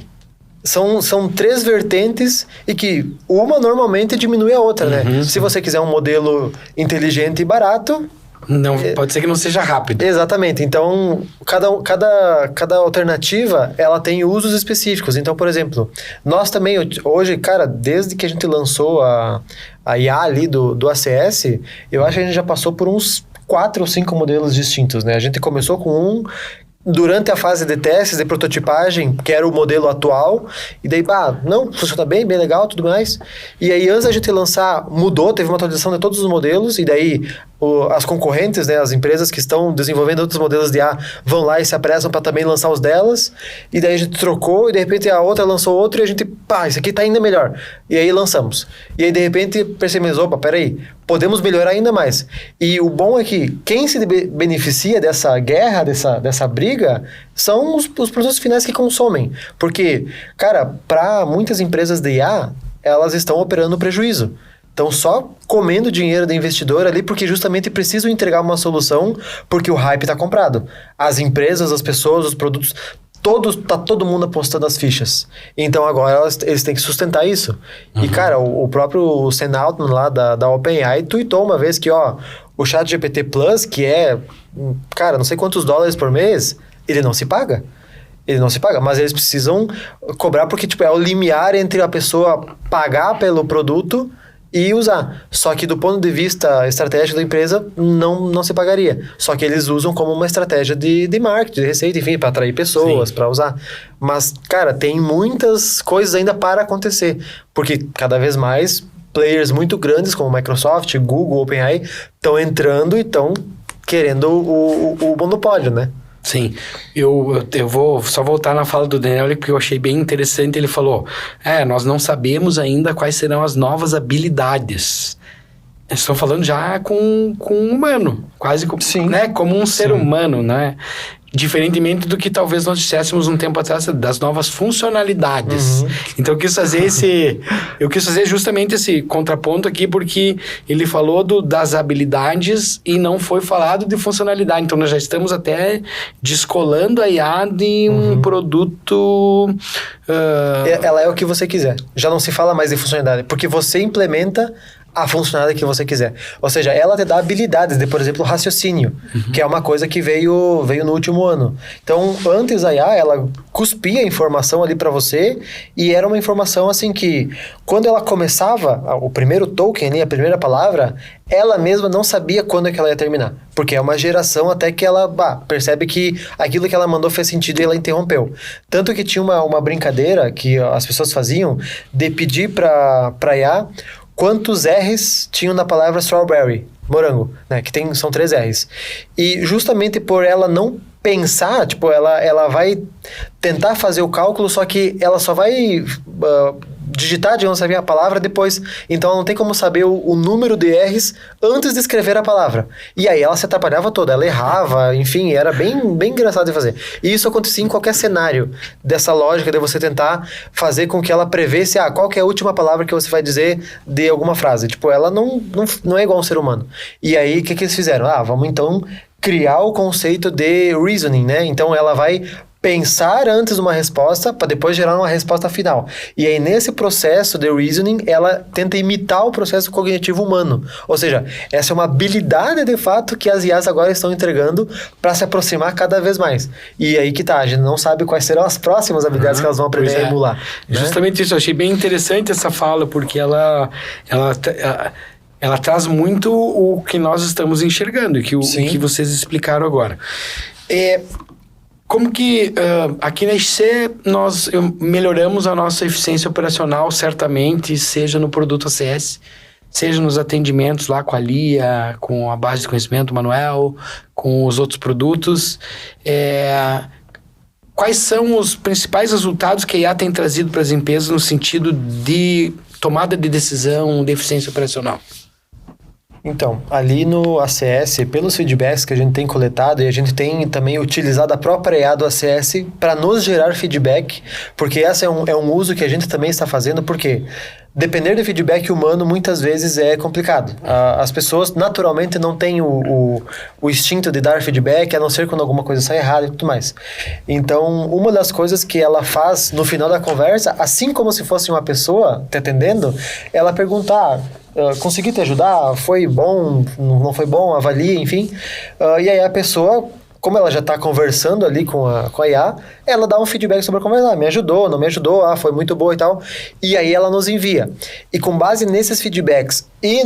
São 3 vertentes e que uma normalmente diminui a outra, né? Se você quiser um modelo inteligente e barato... Não, pode ser que não seja rápido. Exatamente. Então, cada alternativa, ela tem usos específicos. Então, por exemplo, nós também, hoje, cara, desde que a gente lançou a IA ali do ACS, eu acho que a gente já passou por uns 4 ou 5 modelos distintos, né? A gente começou com um... Durante a fase de testes, de prototipagem, que era o modelo atual, e daí, não, funciona bem legal, tudo mais. E aí, antes da gente lançar, mudou, teve uma atualização de todos os modelos, e daí as concorrentes, né, as empresas que estão desenvolvendo outros modelos de IA vão lá e se apressam para também lançar os delas, e daí a gente trocou, e de repente a outra lançou outro, e a gente, esse aqui tá ainda melhor. E aí lançamos. E aí, de repente, percebemos, peraí, podemos melhorar ainda mais. E o bom é que quem se beneficia dessa guerra, dessa briga, são os produtos finais que consomem. Porque, cara, para muitas empresas de IA, elas estão operando prejuízo. estão só comendo dinheiro do investidor ali porque justamente precisam entregar uma solução porque o hype está comprado. As empresas, as pessoas, os produtos, tá todo mundo apostando as fichas. Então agora eles têm que sustentar isso. E cara, o próprio Sam Altman lá da OpenAI tweetou uma vez que o ChatGPT Plus, que é, cara, não sei quantos dólares por mês, ele não se paga. Ele não se paga, mas eles precisam cobrar porque tipo, é o limiar entre a pessoa pagar pelo produto e usar. Só que do ponto de vista estratégico da empresa, não se pagaria. Só que eles usam como uma estratégia de marketing, de receita, enfim, para atrair pessoas, para usar. Mas, cara, tem muitas coisas ainda para acontecer. Porque cada vez mais players muito grandes como Microsoft, Google, OpenAI estão entrando e estão querendo o monopólio, né? Sim, eu vou só voltar na fala do Daniel, porque eu achei bem interessante. Ele falou, nós não sabemos ainda quais serão as novas habilidades. Estão falando já com um humano, quase né, como um ser humano, né? Diferentemente do que talvez nós dissessemos um tempo atrás das novas funcionalidades. Então eu quis fazer justamente esse contraponto aqui, porque ele falou das habilidades e não foi falado de funcionalidade. Então nós já estamos até descolando a IA de um produto... Ela é o que você quiser. Já não se fala mais de funcionalidade, porque você implementa a funcionalidade que você quiser. Ou seja, ela te dá habilidades de, por exemplo, raciocínio, que é uma coisa que veio no último ano. Então, antes a IA, ela cuspia a informação ali para você e era uma informação assim que, quando ela começava, o primeiro token ali, a primeira palavra, ela mesma não sabia quando é que ela ia terminar. Porque é uma geração até que ela percebe que aquilo que ela mandou fez sentido e ela interrompeu. Tanto que tinha uma brincadeira que as pessoas faziam de pedir para IA quantos R's tinham na palavra strawberry, morango, né? Que são 3 R's. E justamente por ela não pensar, tipo, ela vai tentar fazer o cálculo, só que ela só vai digitar, digamos assim, a palavra depois. Então ela não tem como saber o número de R's antes de escrever a palavra. E aí ela se atrapalhava toda, ela errava, enfim, era bem, bem engraçado de fazer. E isso acontecia em qualquer cenário dessa lógica de você tentar fazer com que ela prevesse qual que é a última palavra que você vai dizer de alguma frase. Tipo, ela não é igual a um ser humano. E aí, o que eles fizeram? Vamos então criar o conceito de reasoning, né? Então ela vai pensar antes uma resposta para depois gerar uma resposta final. E aí, nesse processo de reasoning, ela tenta imitar o processo cognitivo humano. Ou seja, essa é uma habilidade, de fato, que as IAs agora estão entregando para se aproximar cada vez mais. E aí que tá, a gente não sabe quais serão as próximas habilidades que elas vão aprender a emular. Né? Justamente isso, eu achei bem interessante essa fala, porque ela traz muito o que nós estamos enxergando e o que vocês explicaram agora. Como que aqui na IC nós melhoramos a nossa eficiência operacional, certamente, seja no produto ACS, seja nos atendimentos lá com a Lia, com a base de conhecimento, Manuel, com os outros produtos. Quais são os principais resultados que a IA tem trazido para as empresas no sentido de tomada de decisão, de eficiência operacional? Então, ali no ACS, pelos feedbacks que a gente tem coletado, e a gente tem também utilizado a própria IA do ACS para nos gerar feedback, porque esse é um uso que a gente também está fazendo, porque depender do feedback humano muitas vezes é complicado. As pessoas naturalmente não têm o instinto de dar feedback, a não ser quando alguma coisa sai errada e tudo mais. Então, uma das coisas que ela faz no final da conversa, assim como se fosse uma pessoa te atendendo, ela pergunta: consegui te ajudar? Foi bom? Não foi bom? Avalie, enfim. E aí a pessoa, como ela já está conversando ali com a IA, ela dá um feedback sobre a conversa. Me ajudou, não me ajudou, foi muito boa e tal. E aí ela nos envia. E com base nesses feedbacks e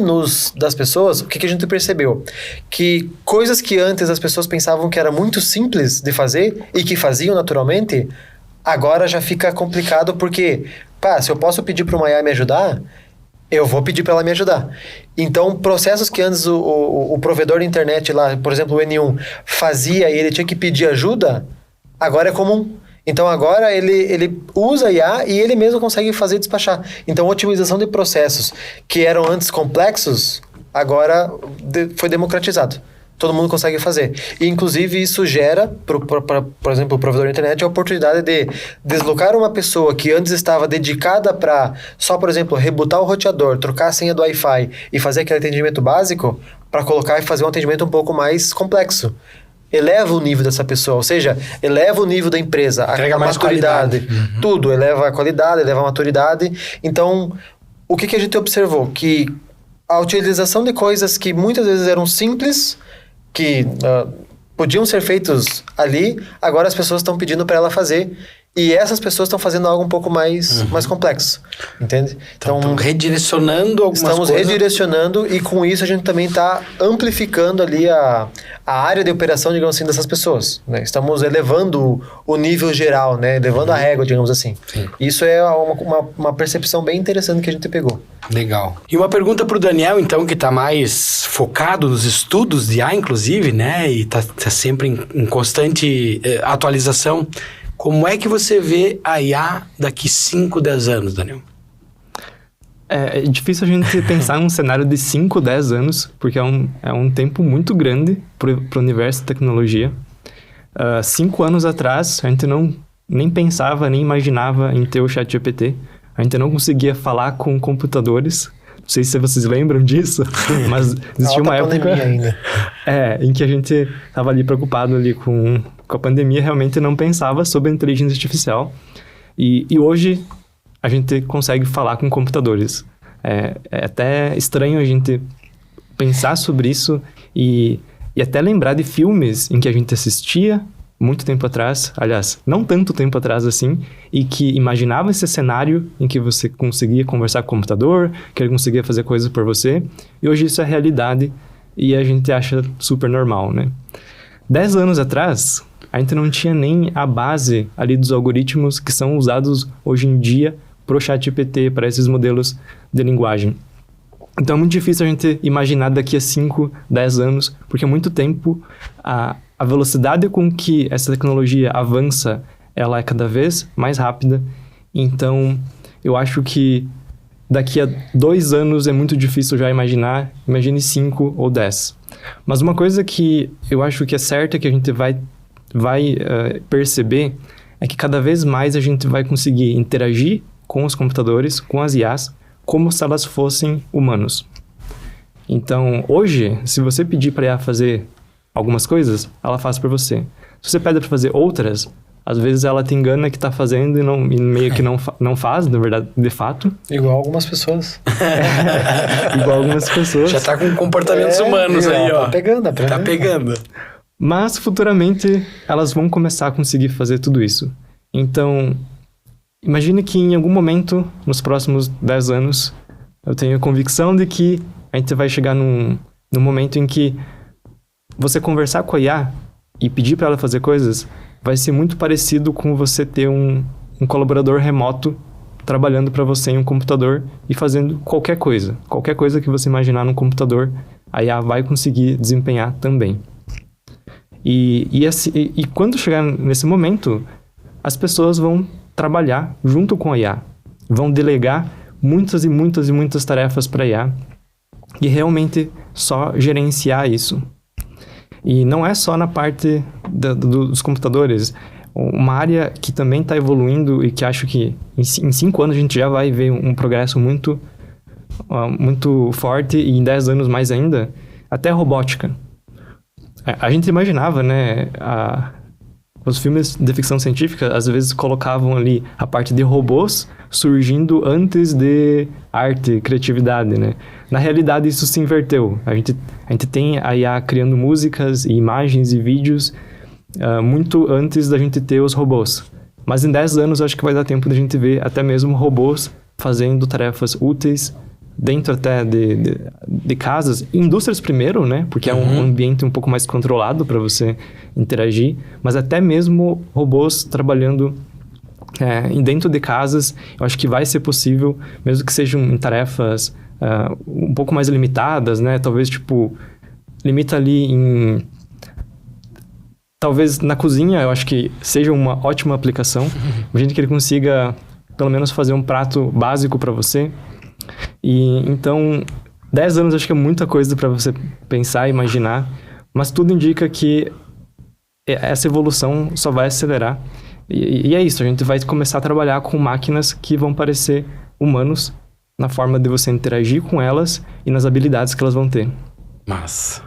das pessoas, o que a gente percebeu? Que coisas que antes as pessoas pensavam que era muito simples de fazer e que faziam naturalmente, agora já fica complicado porque, se eu posso pedir para uma IA me ajudar, eu vou pedir para ela me ajudar. Então, processos que antes o provedor de internet lá, por exemplo, o N1, fazia e ele tinha que pedir ajuda, agora é comum. Então, agora ele usa a IA e ele mesmo consegue fazer despachar. Então, otimização de processos que eram antes complexos, agora foi democratizado. todo mundo consegue fazer. E, inclusive, isso gera, por exemplo, o provedor de internet, a oportunidade de deslocar uma pessoa que antes estava dedicada para só, por exemplo, rebootar o roteador, trocar a senha do Wi-Fi e fazer aquele atendimento básico, para colocar e fazer um atendimento um pouco mais complexo. Eleva o nível dessa pessoa, ou seja, eleva o nível da empresa, a maturidade, tudo, eleva a qualidade, eleva a maturidade. Então, o que a gente observou? Que a utilização de coisas que muitas vezes eram simples, que podiam ser feitos ali, agora as pessoas estão pedindo para ela fazer, e essas pessoas estão fazendo algo um pouco mais complexo, entende? Então redirecionando algumas coisas. Estamos redirecionando, e com isso a gente também está amplificando ali a área de operação, digamos assim, dessas pessoas, né? Estamos elevando o nível geral, né? Elevando a régua, digamos assim. Sim. Isso é uma percepção bem interessante que a gente pegou. Legal. E uma pergunta para o Daniel, então, que está mais focado nos estudos de IA, inclusive, né? E está sempre em constante atualização. Como é que você vê a IA daqui 5, 10 anos, Daniel? É difícil a gente pensar num cenário de 5, 10 anos, porque é um tempo muito grande para o universo da tecnologia. 5 anos atrás, a gente nem pensava, nem imaginava em ter o ChatGPT. A gente não conseguia falar com computadores. Não sei se vocês lembram disso, mas existia uma época ainda. Em que a gente estava ali preocupado ali com a pandemia, realmente não pensava sobre a inteligência artificial. E hoje a gente consegue falar com computadores. É até estranho a gente pensar sobre isso e até lembrar de filmes em que a gente assistia muito tempo atrás, aliás, não tanto tempo atrás assim, e que imaginava esse cenário em que você conseguia conversar com o computador, que ele conseguia fazer coisas por você, e hoje isso é realidade e a gente acha super normal, né? 10 anos atrás, a gente não tinha nem a base ali dos algoritmos que são usados hoje em dia para o ChatGPT, para esses modelos de linguagem. Então é muito difícil a gente imaginar daqui a 5, 10 anos, porque há muito tempo a velocidade com que essa tecnologia avança, ela é cada vez mais rápida. Então, eu acho que daqui a 2 anos é muito difícil já imaginar. Imagine 5 ou 10. Mas uma coisa que eu acho que é certa, que a gente vai perceber, é que cada vez mais a gente vai conseguir interagir com os computadores, com as IAs, como se elas fossem humanos. Então, hoje, se você pedir para a IA fazer algumas coisas, ela faz por você. Se você pede para fazer outras, às vezes ela te engana que está fazendo e meio que não faz, na verdade, de fato. Igual algumas pessoas. Igual algumas pessoas. Já está com comportamentos humanos aí, ó. Tá pegando, Tá pegando. Mas, futuramente, elas vão começar a conseguir fazer tudo isso. Então, imagine que em algum momento, nos próximos 10 anos, eu tenho a convicção de que a gente vai chegar num momento em que você conversar com a IA e pedir para ela fazer coisas vai ser muito parecido com você ter um colaborador remoto trabalhando para você em um computador e fazendo qualquer coisa. Qualquer coisa que você imaginar no computador, a IA vai conseguir desempenhar também. E quando chegar nesse momento, as pessoas vão trabalhar junto com a IA. Vão delegar muitas e muitas e muitas tarefas para a IA e realmente só gerenciar isso. E não é só na parte dos computadores. Uma área que também está evoluindo e que acho que em 5 anos a gente já vai ver um progresso muito, muito forte, e em 10 anos mais ainda, até a robótica. A gente imaginava, né? Os filmes de ficção científica às vezes colocavam ali a parte de robôs surgindo antes de arte, criatividade, né? Na realidade, isso se inverteu. A gente tem a IA criando músicas, e imagens e vídeos muito antes da gente ter os robôs. Mas em 10 anos, acho que vai dar tempo da gente ver até mesmo robôs fazendo tarefas úteis dentro até de casas. Indústrias primeiro, né? Porque é um ambiente um pouco mais controlado para você interagir. Mas até mesmo robôs trabalhando dentro de casas, eu acho que vai ser possível, mesmo que sejam em tarefas um pouco mais limitadas, né? Talvez, limita ali talvez na cozinha, eu acho que seja uma ótima aplicação. Imagina que ele consiga, pelo menos, fazer um prato básico para você. E, então, 10 anos acho que é muita coisa para você pensar e imaginar, Mas tudo indica que essa evolução só vai acelerar. E é isso, a gente vai começar a trabalhar com máquinas que vão parecer humanos na forma de você interagir com elas e nas habilidades que elas vão ter. Mas...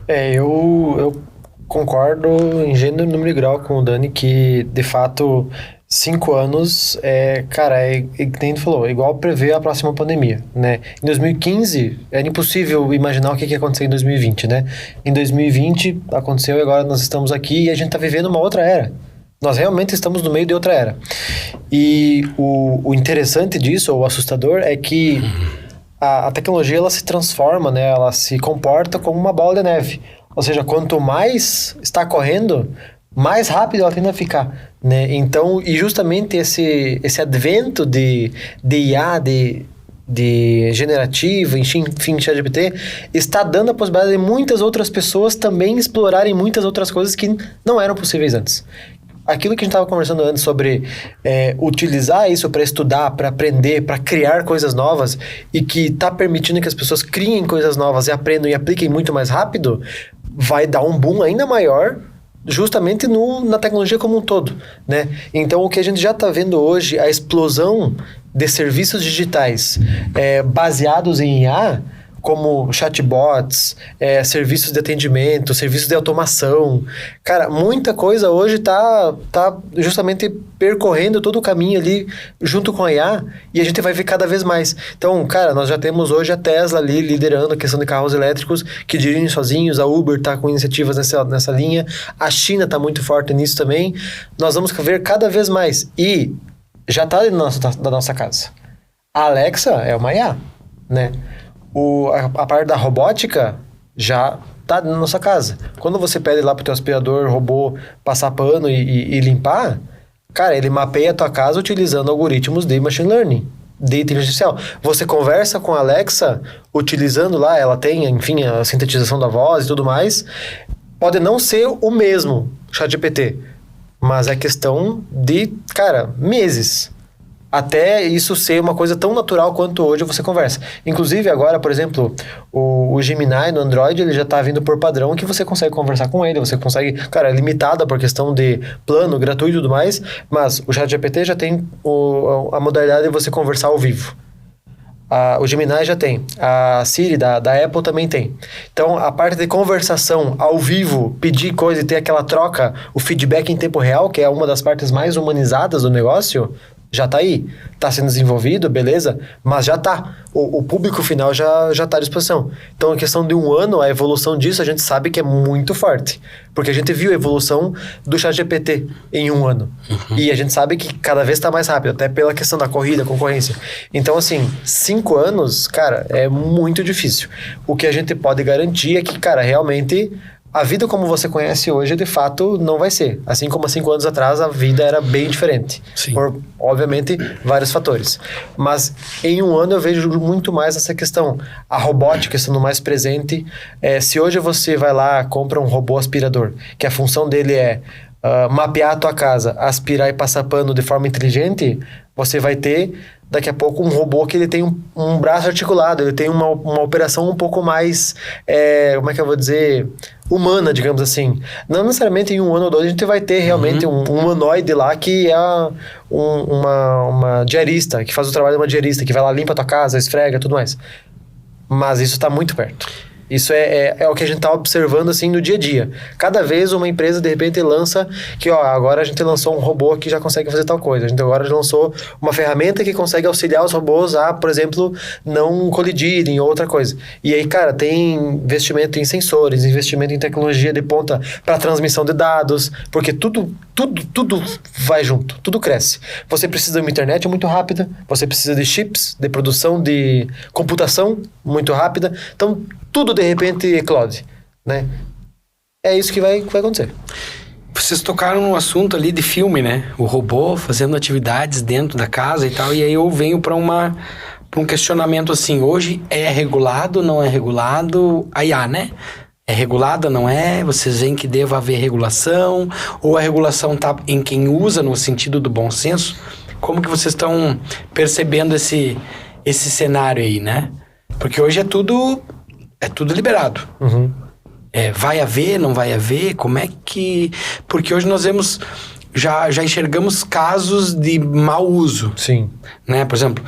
Eu concordo em gênero, número e grau com o Dani que, de fato, 5 anos, que nem tu falou, igual prever a próxima pandemia, né? Em 2015, era impossível imaginar o que ia acontecer em 2020, né? Em 2020, aconteceu e agora nós estamos aqui e a gente está vivendo uma outra era. Nós realmente estamos no meio de outra era. E o interessante disso, ou o assustador, é que a tecnologia ela se transforma, né? Ela se comporta como uma bola de neve. Ou seja, quanto mais está correndo, mais rápido ela tende a ficar, né? Então, e justamente esse advento de IA, de generativa, enfim, ChatGPT, está dando a possibilidade de muitas outras pessoas também explorarem muitas outras coisas que não eram possíveis antes. Aquilo que a gente estava conversando antes sobre utilizar isso para estudar, para aprender, para criar coisas novas e que está permitindo que as pessoas criem coisas novas e aprendam e apliquem muito mais rápido, vai dar um boom ainda maior justamente na tecnologia como um todo, né? Então, o que a gente já está vendo hoje, a explosão de serviços digitais baseados em IA, como chatbots, serviços de atendimento, serviços de automação. Cara, muita coisa hoje tá justamente percorrendo todo o caminho ali junto com a IA e a gente vai ver cada vez mais. Então, cara, nós já temos hoje a Tesla ali liderando a questão de carros elétricos que dirigem sozinhos, a Uber tá com iniciativas nessa linha, a China tá muito forte nisso também. Nós vamos ver cada vez mais e já tá dentro da nossa casa. A Alexa é uma IA, né? A parte da robótica já tá na nossa casa. Quando você pede lá pro teu aspirador robô passar pano e limpar, cara, ele mapeia a tua casa utilizando algoritmos de machine learning, de inteligência artificial. Você conversa com a Alexa utilizando lá, ela tem, enfim, a sintetização da voz e tudo mais. Pode não ser o mesmo ChatGPT, mas é questão de, cara, meses. Até isso ser uma coisa tão natural quanto hoje você conversa. Inclusive, agora, por exemplo, o Gemini no Android, ele já está vindo por padrão que você consegue conversar com ele, você consegue... Cara, é limitada por questão de plano, gratuito e tudo mais, mas o ChatGPT já tem a modalidade de você conversar ao vivo. O Gemini já tem. A Siri da Apple também tem. Então, a parte de conversação ao vivo, pedir coisa e ter aquela troca, o feedback em tempo real, que é uma das partes mais humanizadas do negócio... Já tá aí, tá sendo desenvolvido, beleza, mas já tá, o público final já tá à disposição. Então, a questão de 1 ano, a evolução disso, a gente sabe que é muito forte, porque a gente viu a evolução do ChatGPT em 1 ano, e a gente sabe que cada vez tá mais rápido, até pela questão da corrida, concorrência. Então, assim, 5 anos, cara, é muito difícil. O que a gente pode garantir é que, cara, realmente... A vida como você conhece hoje, de fato, não vai ser. Assim como há 5 anos atrás, a vida era bem diferente. Sim. Por, obviamente, vários fatores. Mas em 1 ano eu vejo muito mais essa questão. A robótica estando mais presente. Se hoje você vai lá, compra um robô aspirador, que a função dele é mapear a tua casa, aspirar e passar pano de forma inteligente, você vai ter... Daqui a pouco um robô que ele tem um braço articulado, ele tem uma operação um pouco mais, como é que eu vou dizer, humana, digamos assim. Não necessariamente em 1 ano ou 2 a gente vai ter realmente um humanoide lá que é uma diarista, que faz o trabalho de uma diarista, que vai lá, limpa a tua casa, esfrega, tudo mais. Mas isso está muito perto. Isso é o que a gente está observando assim no dia a dia. Cada vez uma empresa de repente lança que agora a gente lançou um robô que já consegue fazer tal coisa. A gente agora já lançou uma ferramenta que consegue auxiliar os robôs a, por exemplo, não colidirem ou outra coisa. E aí, cara, tem investimento em sensores, investimento em tecnologia de ponta para transmissão de dados, porque tudo vai junto, tudo cresce. Você precisa de uma internet muito rápida, você precisa de chips, de produção de computação muito rápida. Então, tudo de repente eclode, né? É isso que vai acontecer. Vocês tocaram no assunto ali de filme, né? O robô fazendo atividades dentro da casa e tal. E aí eu venho para um questionamento assim. Hoje é regulado, não é regulado? A IA, né? É regulada, não é? Vocês veem que deva haver regulação? Ou a regulação tá em quem usa no sentido do bom senso? Como que vocês estão percebendo esse cenário aí, né? Porque hoje é tudo liberado. vai haver, não vai haver? Como é que... Porque hoje nós vemos... Já enxergamos casos de mau uso. Sim. Né? Por exemplo,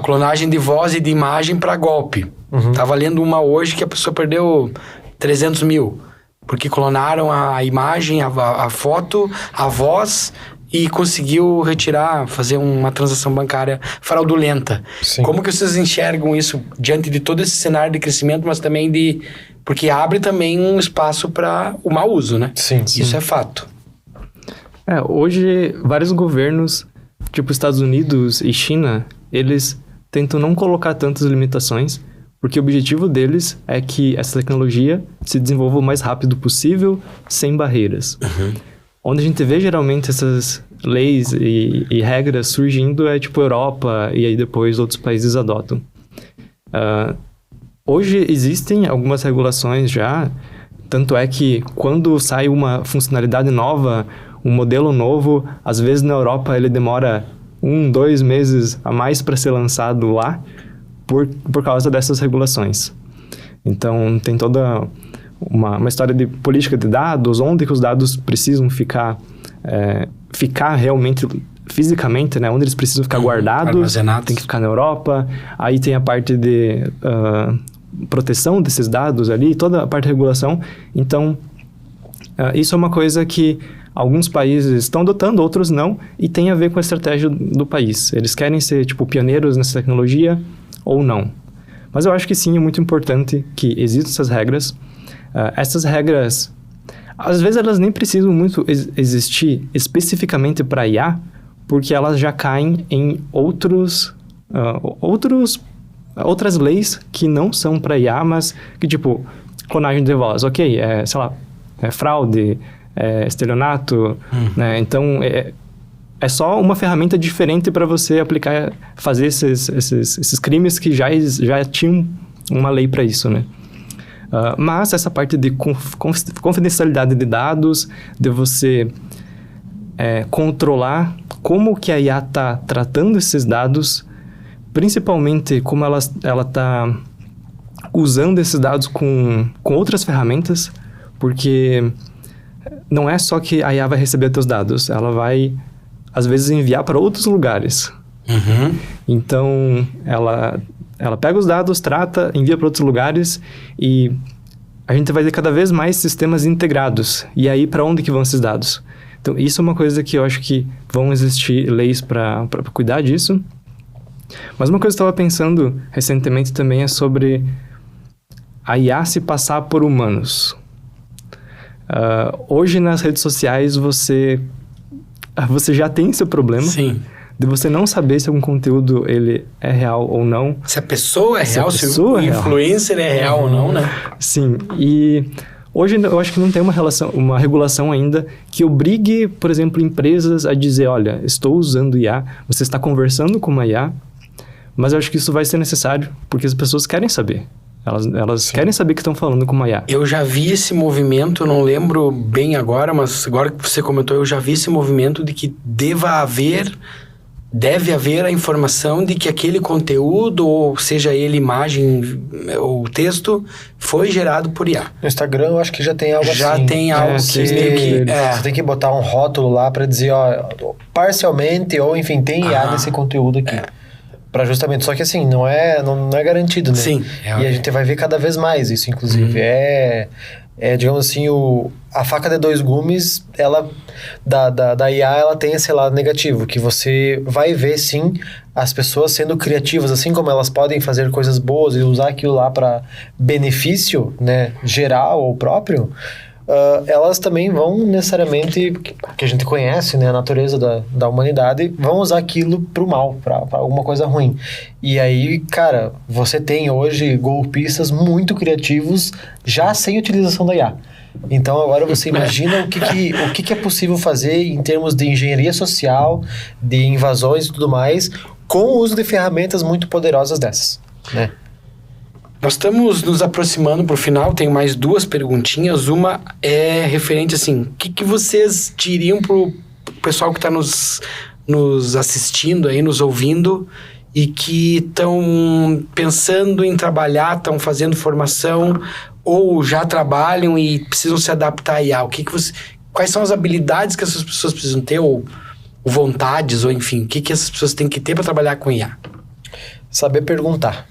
clonagem de voz e de imagem para golpe. Tava lendo uma hoje que a pessoa perdeu 300 mil. Porque clonaram a imagem, a foto, a voz e conseguiu fazer uma transação bancária fraudulenta. Sim. Como que vocês enxergam isso diante de todo esse cenário de crescimento, mas também porque abre também um espaço para o mau uso, né? Sim. Isso é fato. Hoje, vários governos, tipo Estados Unidos e China, eles tentam não colocar tantas limitações, porque o objetivo deles é que essa tecnologia se desenvolva o mais rápido possível, sem barreiras. Onde a gente vê geralmente essas leis e regras surgindo é tipo Europa, e aí depois outros países adotam. Hoje existem algumas regulações já, tanto é que quando sai uma funcionalidade nova, um modelo novo, às vezes na Europa ele demora 1-2 meses a mais para ser lançado lá, por causa dessas regulações. Então, tem toda uma história de política de dados, onde que os dados precisam ficar realmente, fisicamente, né? Onde eles precisam ficar guardados. Armazenados. Tem que ficar na Europa. Aí tem a parte de proteção desses dados ali, toda a parte de regulação. Então, isso é uma coisa que alguns países estão adotando, outros não, e tem a ver com a estratégia do país. Eles querem ser, pioneiros nessa tecnologia ou não. Mas eu acho que sim, é muito importante que existam essas regras. Essas regras, às vezes elas nem precisam muito existir especificamente para IA, porque elas já caem em outras leis que não são para IA, mas que, clonagem de voz, ok, fraude, estelionato, né? Então, é só uma ferramenta diferente para você aplicar, fazer esses crimes que já tinham uma lei para isso, né? Mas essa parte de confidencialidade de dados, de você controlar como que a IA está tratando esses dados, principalmente como ela está usando esses dados com outras ferramentas, porque não é só que a IA vai receber teus dados, ela vai, às vezes, enviar para outros lugares. Então, ela pega os dados, trata, envia para outros lugares e a gente vai ter cada vez mais sistemas integrados. E aí, para onde que vão esses dados? Então, isso é uma coisa que eu acho que vão existir leis para cuidar disso. Mas uma coisa que eu estava pensando recentemente também é sobre a IA se passar por humanos. Hoje nas redes sociais você já tem esse problema. Sim. De você não saber se algum conteúdo ele é real ou não. Se a pessoa é real, se o influencer é real ou não, né? Sim, e hoje eu acho que não tem uma regulação ainda que obrigue, por exemplo, empresas a dizer, olha, estou usando IA, você está conversando com uma IA, mas eu acho que isso vai ser necessário, porque as pessoas querem saber. Elas querem saber que estão falando com uma IA. Eu já vi esse movimento, não lembro bem agora, mas agora que você comentou, eu já vi esse movimento de que deve haver a informação de que aquele conteúdo, ou seja ele imagem ou texto, foi gerado por IA. No Instagram eu acho que já tem algo assim. Já tem algo que você tem que botar um rótulo lá para dizer, parcialmente, ou enfim, tem IA desse conteúdo aqui. Para justamente, só que assim, não é garantido, né? Sim. E a gente vai ver cada vez mais isso, inclusive. Digamos assim, a faca de dois gumes, ela, da IA, ela tem esse lado negativo, que você vai ver, sim, as pessoas sendo criativas, assim como elas podem fazer coisas boas e usar aquilo lá para benefício, né, geral ou próprio, elas também vão necessariamente, que a gente conhece, né, a natureza da humanidade, vão usar aquilo pro mal, pra alguma coisa ruim. E aí, cara, você tem hoje golpistas muito criativos já sem utilização da IA. Então agora você imagina o que é possível fazer em termos de engenharia social, de invasões e tudo mais, com o uso de ferramentas muito poderosas dessas, né? Nós estamos nos aproximando para o final, tenho mais duas perguntinhas. Uma é referente assim, o que vocês diriam para o pessoal que está nos assistindo aí, nos ouvindo, e que estão pensando em trabalhar, estão fazendo formação, ou já trabalham e precisam se adaptar à IA? Quais são as habilidades que essas pessoas precisam ter, ou vontades, ou enfim, o que essas pessoas têm que ter para trabalhar com IA? Saber perguntar.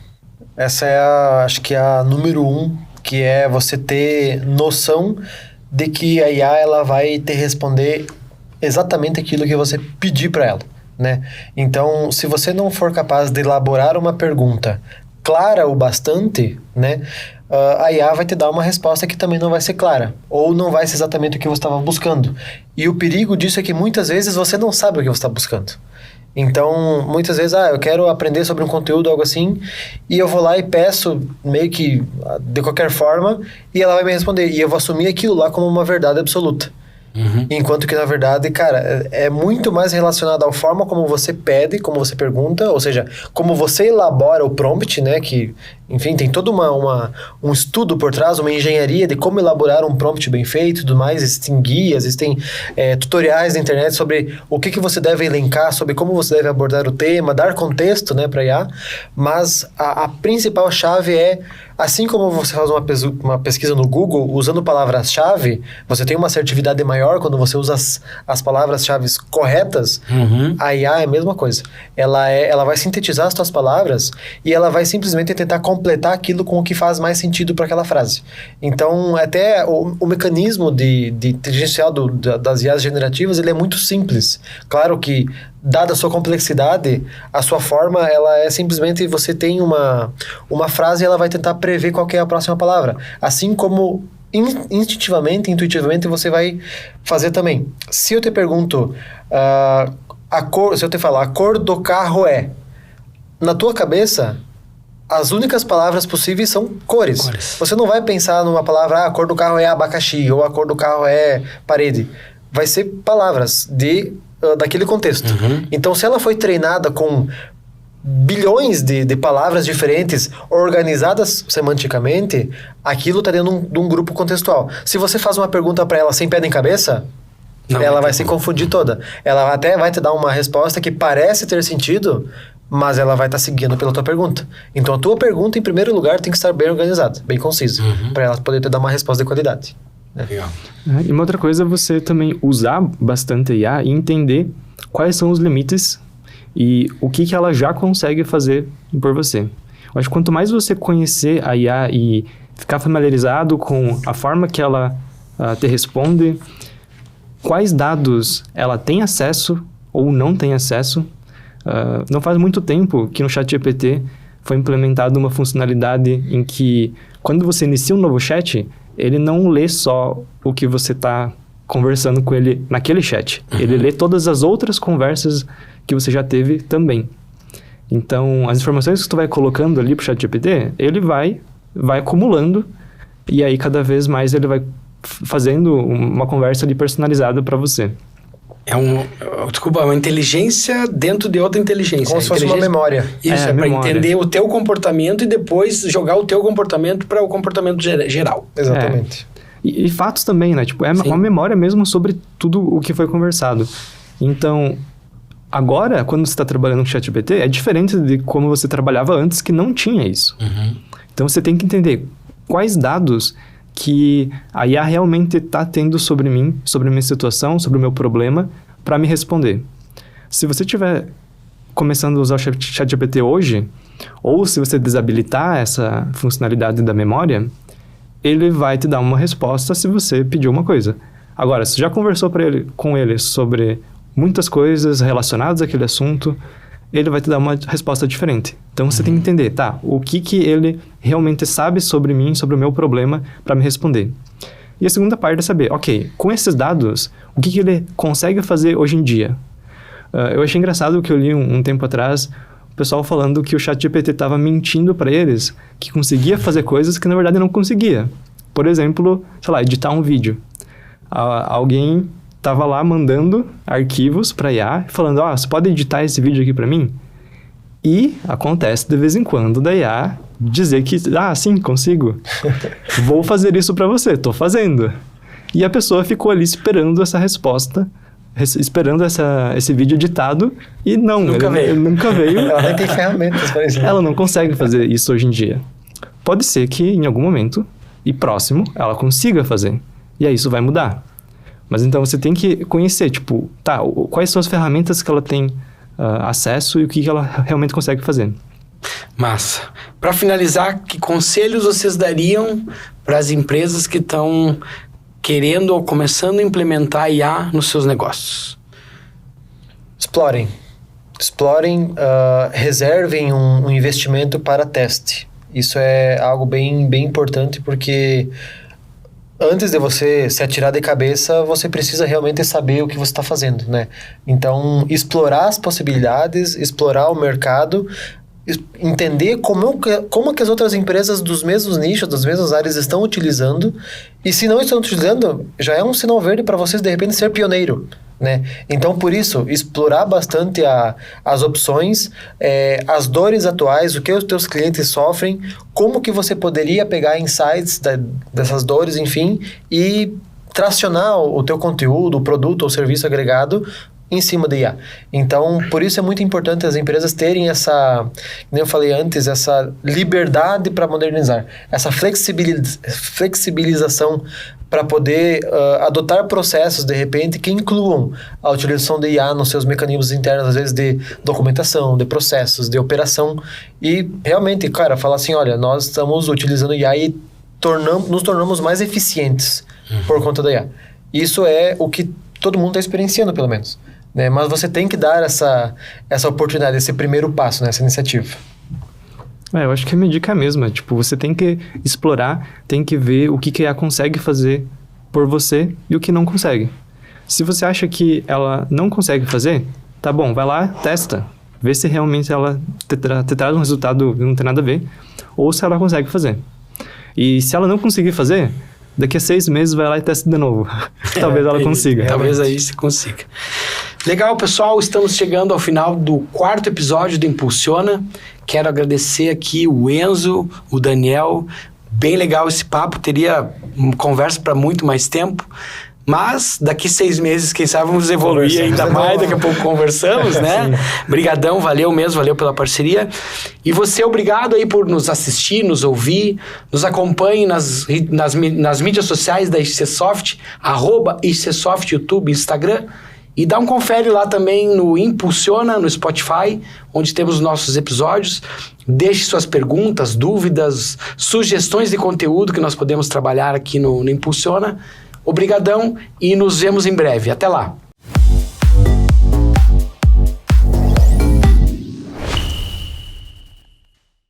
Essa é acho que a número 1, que é você ter noção de que a IA ela vai te responder exatamente aquilo que você pedir para ela, né? Então, se você não for capaz de elaborar uma pergunta clara o bastante, né, a IA vai te dar uma resposta que também não vai ser clara, ou não vai ser exatamente o que você estava buscando. E o perigo disso é que muitas vezes você não sabe o que você está buscando. Então, muitas vezes, eu quero aprender sobre um conteúdo, algo assim, e eu vou lá e peço, meio que de qualquer forma, e ela vai me responder. E eu vou assumir aquilo lá como uma verdade absoluta. Enquanto que, na verdade, cara, é muito mais relacionado à forma como você pede, como você pergunta, ou seja, como você elabora o prompt, né? Que, enfim, tem todo um estudo por trás, uma engenharia de como elaborar um prompt bem feito e tudo mais. Existem guias, existem tutoriais na internet sobre o que você deve elencar, sobre como você deve abordar o tema, dar contexto, né, para IA. Mas a principal chave é, assim como você faz uma pesquisa no Google, usando palavras-chave, você tem uma assertividade maior quando você usa as palavras-chave corretas. A IA é a mesma coisa. Ela vai sintetizar as suas palavras e ela vai simplesmente tentar completar aquilo com o que faz mais sentido para aquela frase. Então, até o mecanismo de inteligencial das IAs generativas, ele é muito simples. Claro que, dada a sua complexidade, a sua forma, ela é simplesmente você tem uma frase e ela vai tentar prever qual que é a próxima palavra. Assim como instintivamente, intuitivamente, você vai fazer também. Se eu te pergunto, se eu te falar, a cor do carro é, na tua cabeça, as únicas palavras possíveis são cores. Você não vai pensar numa palavra, a cor do carro é abacaxi, ou a cor do carro é parede. Vai ser palavras daquele contexto. Então, se ela foi treinada com bilhões de palavras diferentes, organizadas semanticamente, aquilo está dentro de um grupo contextual. Se você faz uma pergunta para ela sem pé nem cabeça, ela vai se confundir toda. Ela até vai te dar uma resposta que parece ter sentido, mas ela vai estar seguindo pela tua pergunta. Então, a tua pergunta, em primeiro lugar, tem que estar bem organizada, bem concisa, para ela poder te dar uma resposta de qualidade. Legal. E uma outra coisa é você também usar bastante a IA e entender quais são os limites e o que ela já consegue fazer por você. Eu acho que quanto mais você conhecer a IA e ficar familiarizado com a forma que ela te responde, quais dados ela tem acesso ou não tem acesso. Não faz muito tempo que no ChatGPT foi implementada uma funcionalidade em que, quando você inicia um novo chat, ele não lê só o que você está conversando com ele naquele chat. Ele lê todas as outras conversas que você já teve também. Então, as informações que tu vai colocando ali pro ChatGPT, ele vai acumulando, e aí cada vez mais ele vai fazendo uma conversa ali personalizada para você. Uma inteligência dentro de outra inteligência. Como se fosse uma memória. Isso, para entender o teu comportamento e depois jogar o teu comportamento para o comportamento geral. Exatamente. E fatos também, né? Tipo, uma memória mesmo sobre tudo o que foi conversado. Então, agora, quando você está trabalhando com o ChatGPT, é diferente de como você trabalhava antes, que não tinha isso. Então, você tem que entender quais dados que a IA realmente está tendo sobre mim, sobre a minha situação, sobre o meu problema, para me responder. Se você estiver começando a usar o ChatGPT hoje, ou se você desabilitar essa funcionalidade da memória, ele vai te dar uma resposta se você pedir uma coisa. Agora, se já conversou com ele sobre muitas coisas relacionadas àquele assunto, ele vai te dar uma resposta diferente. Então, você tem que entender, o que ele realmente sabe sobre mim, sobre o meu problema, para me responder. E a segunda parte é saber, com esses dados, o que ele consegue fazer hoje em dia? Eu achei engraçado que eu li um tempo atrás, o pessoal falando que o ChatGPT estava mentindo para eles, que conseguia fazer coisas que na verdade não conseguia. Por exemplo, editar um vídeo. Alguém estava lá mandando arquivos para IA, falando, você pode editar esse vídeo aqui para mim? E acontece de vez em quando da IA dizer que, sim, consigo. Vou fazer isso para você, tô fazendo. E a pessoa ficou ali esperando essa resposta, esperando esse vídeo editado, e ele nunca veio. Ela nem tem ferramentas para isso. Ela não consegue fazer isso hoje em dia. Pode ser que, em algum momento, e próximo ela consiga fazer. E aí isso vai mudar. Mas então você tem que conhecer, tipo, quais são as ferramentas que ela tem acesso e o que ela realmente consegue fazer. Massa. Para finalizar, que conselhos vocês dariam para as empresas que estão querendo ou começando a implementar IA nos seus negócios? Explorem, reservem um investimento para teste. Isso é algo bem, bem importante, porque antes de você se atirar de cabeça, você precisa realmente saber o que você está fazendo, né? Então, explorar as possibilidades, explorar o mercado, entender como que as outras empresas dos mesmos nichos, das mesmas áreas estão utilizando, e se não estão utilizando, já é um sinal verde para vocês, de repente, ser pioneiro, né? Então, por isso, explorar bastante as opções, as dores atuais, o que os teus clientes sofrem, como que você poderia pegar insights dessas dores, enfim, e tracionar o teu conteúdo, o produto ou serviço agregado em cima de IA. Então, por isso é muito importante as empresas terem essa, como eu falei antes, essa liberdade para modernizar, essa flexibilização para poder adotar processos, de repente, que incluam a utilização de IA nos seus mecanismos internos, às vezes de documentação, de processos, de operação, e realmente, cara, falar assim, olha, nós estamos utilizando IA e nos tornamos mais eficientes por conta da IA. Isso é o que todo mundo está experienciando, pelo menos. Né? Mas você tem que dar essa oportunidade, esse primeiro passo, né? Essa iniciativa. Eu acho que a minha dica é a mesma. Tipo, você tem que explorar, tem que ver o que ela consegue fazer por você e o que não consegue. Se você acha que ela não consegue fazer, tá bom, vai lá, testa. Vê se realmente ela te traz um resultado que não tem nada a ver, ou se ela consegue fazer. E se ela não conseguir fazer, daqui a 6 meses vai lá e testa de novo. Talvez ela consiga. Talvez aí se consiga. Legal, pessoal. Estamos chegando ao final do 4º episódio do Impulsiona. Quero agradecer aqui o Enzo, o Daniel. Bem legal esse papo. Teria conversa para muito mais tempo. Mas daqui 6 meses, quem sabe, vamos evoluir ainda mais. Daqui a pouco conversamos, né? Brigadão, valeu mesmo, valeu pela parceria. E você, obrigado aí por nos assistir, nos ouvir. Nos acompanhe nas mídias sociais da ICSoft, @ICSoft, YouTube, Instagram. E dá um confere lá também no Impulsiona, no Spotify, onde temos os nossos episódios. Deixe suas perguntas, dúvidas, sugestões de conteúdo que nós podemos trabalhar aqui no Impulsiona. Obrigadão e nos vemos em breve. Até lá!